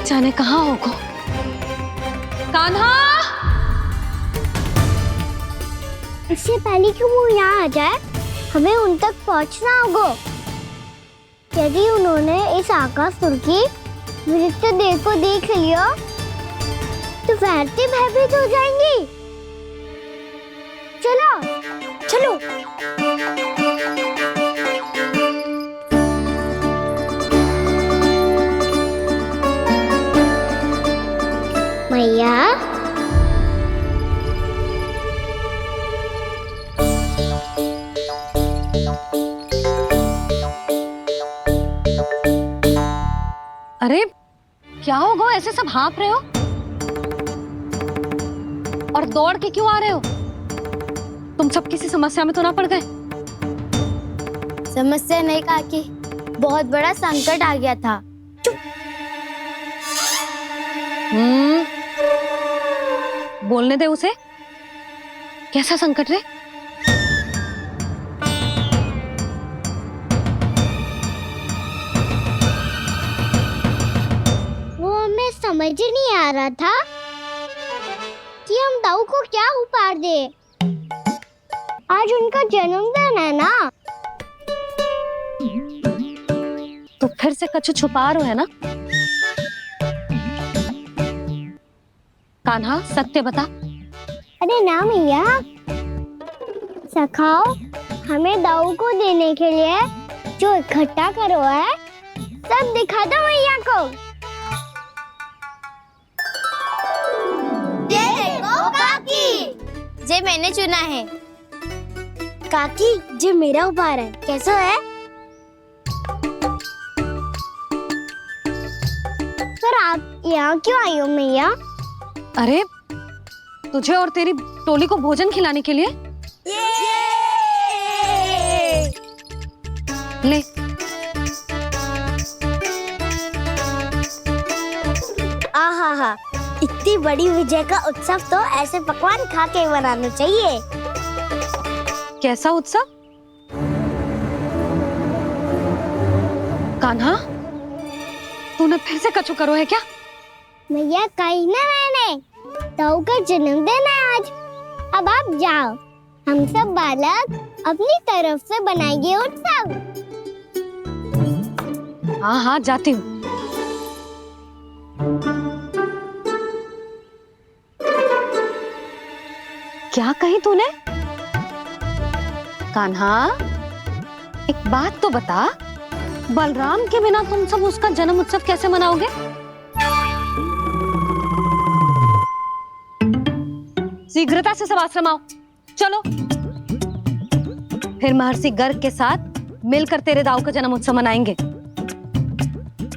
जाने कहाँ होगो? कान्हा! इससे पहले कि वो यहाँ आ जाए, हमें उन तक पहुँचना होगा। यदि उन्होंने इस आकासुर की नृत्य देह को देख लिया, तो वैरती भयभीत हो जाएंगी। चलो, चलो। अरे क्या होगा, ऐसे सब हाँफ रहे हो और दौड़ के क्यों आ रहे हो? तुम सब किसी समस्या में तो ना पड़ गए? समस्या नहीं काकी, बहुत बड़ा संकट आ गया था। बोलने दे उसे। कैसा संकट रे? वो हमें समझ ही नहीं आ रहा था कि हम दाऊ को क्या उपहार दे। आज उनका जन्मदिन है ना। तो फिर से कछु छुपा रहे हो है ना? कान्हा सत्य बता। अरे ना मैया, सखाओ हमें दाऊ को देने के लिए जो इकट्ठा करो है सब दिखा दो मैया को। ये देखो काकी, जे मैंने चुना है। काकी जे मेरा उपहार है, कैसा है? पर आप यहाँ क्यों आई हो मैया? अरे तुझे और तेरी टोली को भोजन खिलाने के लिए। ले। आहा, इतनी बड़ी विजय का उत्सव तो ऐसे पकवान खा के मनाना चाहिए। कैसा उत्सव? कान्हा तूने फिर से कछु करो है क्या? मैया कही ना मैंने, दाऊ का जन्मदिन है आज। अब आप जाओ, हम सब बालक अपनी तरफ से बनाएंगे उत्सव। हाँ हाँ जाती हूँ। क्या कही तूने? कान्हा एक बात तो बता, बलराम के बिना तुम सब उसका जन्म उत्सव कैसे मनाओगे? शीघ्रता से सब आश्रम आओ, चलो। फिर महर्षि गर्ग के साथ मिलकर तेरे दाऊ का जन्म उत्सव मनाएंगे।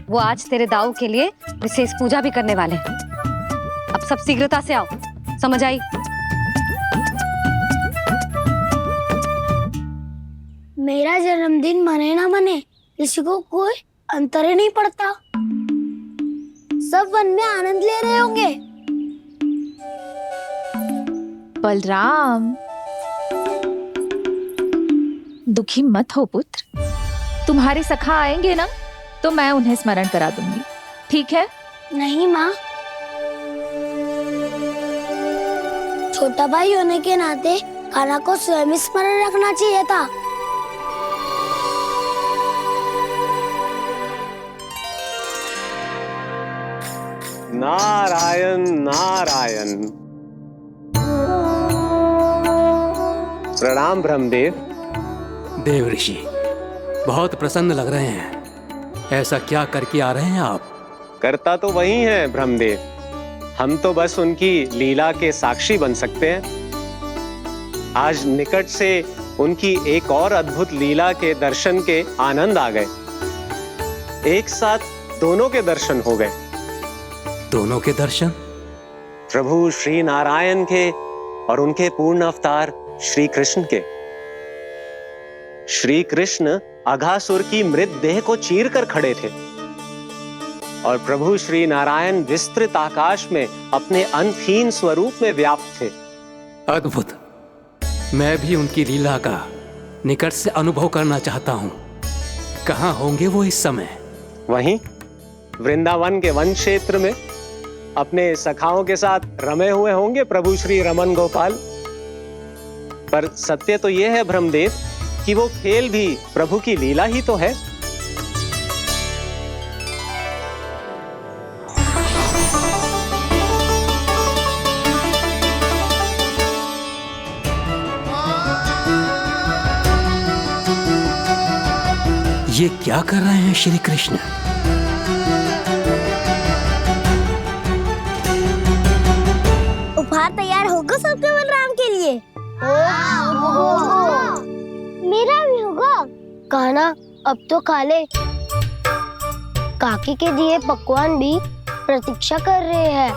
वो आज तेरे दाऊ के लिए विशेष पूजा भी करने वाले हैं। अब सब शीघ्रता से आओ, समझ आई? मेरा जन्मदिन मने ना मने, किसी को कोई अंतर ही नहीं पड़ता। सब वन में आनंद ले रहे होंगे। बलराम, दुखी मत हो पुत्र। तुम्हारे सखा आएंगे ना तो मैं उन्हें स्मरण करा दूंगी, ठीक है? नहीं माँ, छोटा भाई होने के नाते कान्हा को स्वयं स्मरण रखना चाहिए था। नारायण नारायण। प्रणाम ब्रह्मदेव। देव ऋषि बहुत प्रसन्न लग रहे हैं। ऐसा क्या करके आ रहे हैं आप? करता तो वही है ब्रह्मदेव, हम तो बस उनकी लीला के साक्षी बन सकते हैं। आज निकट से उनकी एक और अद्भुत लीला के दर्शन के आनंद आ गए। एक साथ दोनों के दर्शन हो गए। दोनों के दर्शन? प्रभु श्री नारायण के और उनके पूर्ण अवतार श्री कृष्ण के। श्री कृष्ण अघासुर की मृत देह को चीर कर खड़े थे और प्रभु श्री नारायण विस्तृत आकाश में अपने अंतहीन स्वरूप में व्याप्त थे। अद्भुत। मैं भी उनकी लीला का निकट से अनुभव करना चाहता हूँ। कहाँ होंगे वो इस समय? वहीं वृंदावन के वन क्षेत्र में अपने सखाओं के साथ रमे हुए होंगे प्रभु श्री रमन गोपाल। पर सत्य तो यह है ब्रह्मदेव कि वो खेल भी प्रभु की लीला ही तो है। ये क्या कर रहे हैं श्री कृष्ण? उपहार तैयार होगा सबके बलराम के लिए? मेरा भी होगा। कान्हा अब तो खा ले। काकी के दिए पकवान भी प्रतीक्षा कर रहे हैं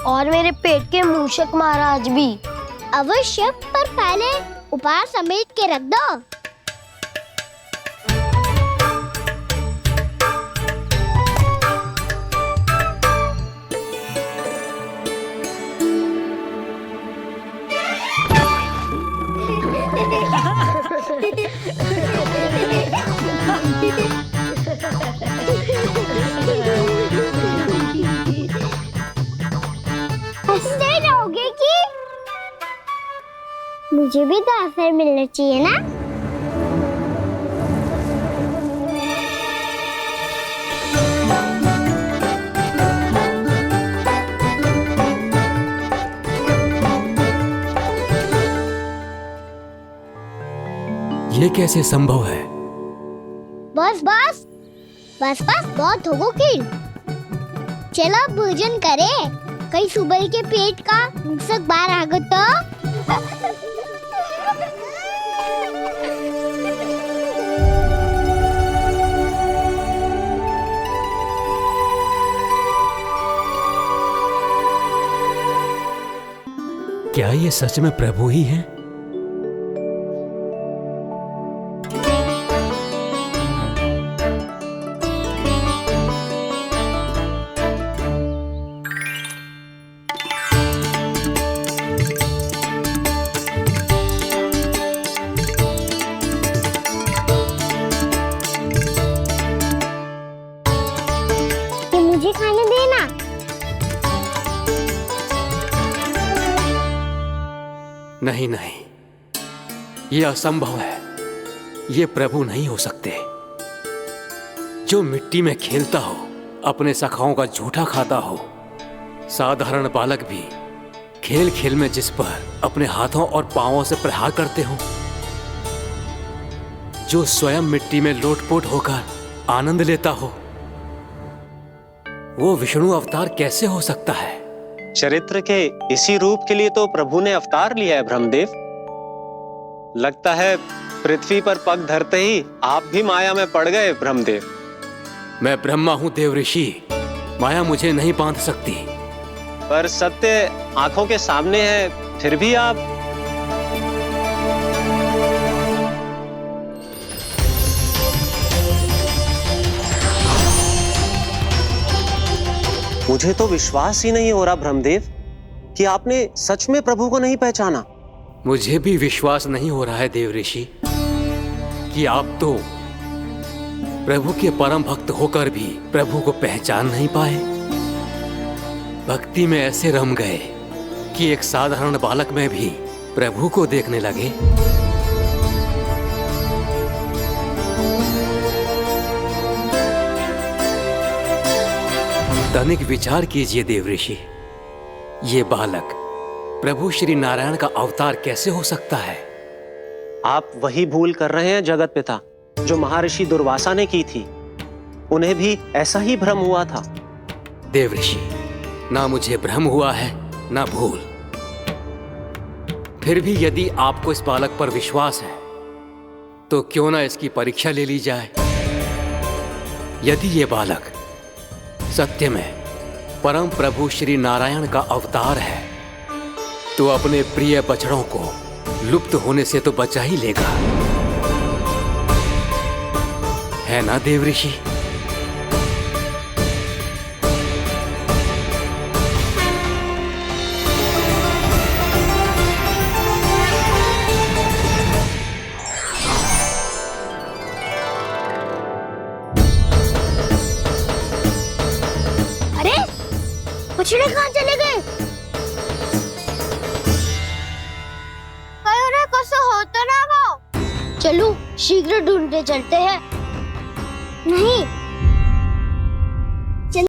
और मेरे पेट के मूषक महाराज भी। अवश्य, पर पहले उपहार समेट के रख दो। हंसते रहोगे कि मुझे भी तो अवसर मिलना चाहिए ना। ये कैसे संभव है? बस बस बस बस बहुत हो गई। चलो भोजन करें, कहीं सुबह के पेट का मूषक बाहर आ गया तो। क्या ये सच में प्रभु ही हैं? मुझे खाने देना। नहीं नहीं, ये असंभव है। ये प्रभु नहीं हो सकते। जो मिट्टी में खेलता हो, अपने सखाओं का झूठा खाता हो, साधारण बालक भी खेल खेल में जिस पर अपने हाथों और पांवों से प्रहार करते हो, जो स्वयं मिट्टी में लोटपोट होकर आनंद लेता हो, वो विष्णु अवतार कैसे हो सकता है? चरित्र के इसी रूप के लिए तो प्रभु ने अवतार लिया है ब्रह्मदेव। लगता है पृथ्वी पर पग धरते ही आप भी माया में पड़ गए ब्रह्मदेव। मैं ब्रह्मा हूं देव ऋषि, माया मुझे नहीं बांध सकती। पर सत्य आंखों के सामने है, फिर भी आप। मुझे तो विश्वास ही नहीं हो रहा ब्रह्मदेव कि आपने सच में प्रभु को नहीं पहचाना। मुझे भी विश्वास नहीं हो रहा है देव ऋषि कि आप तो प्रभु के परम भक्त होकर भी प्रभु को पहचान नहीं पाए। भक्ति में ऐसे रम गए कि एक साधारण बालक में भी प्रभु को देखने लगे। तनिक विचार कीजिए देव ऋषि, ये बालक प्रभु श्री नारायण का अवतार कैसे हो सकता है? आप वही भूल कर रहे हैं जगत पिता, जो महर्षि दुर्वासा ने की थी। उन्हें भी ऐसा ही भ्रम हुआ था। देव ऋषि, ना मुझे भ्रम हुआ है ना भूल। फिर भी यदि आपको इस बालक पर विश्वास है तो क्यों ना इसकी परीक्षा ले ली जाए। यदि ये बालक सत्य में परम प्रभु श्री नारायण का अवतार है तो अपने प्रिय बछड़ों को लुप्त होने से तो बचा ही लेगा, है ना देव ऋषि? बछड़े कहाँ चले गए? कैसे होता ना वो? चलो शीघ्र ढूंढते चलते हैं। नहीं,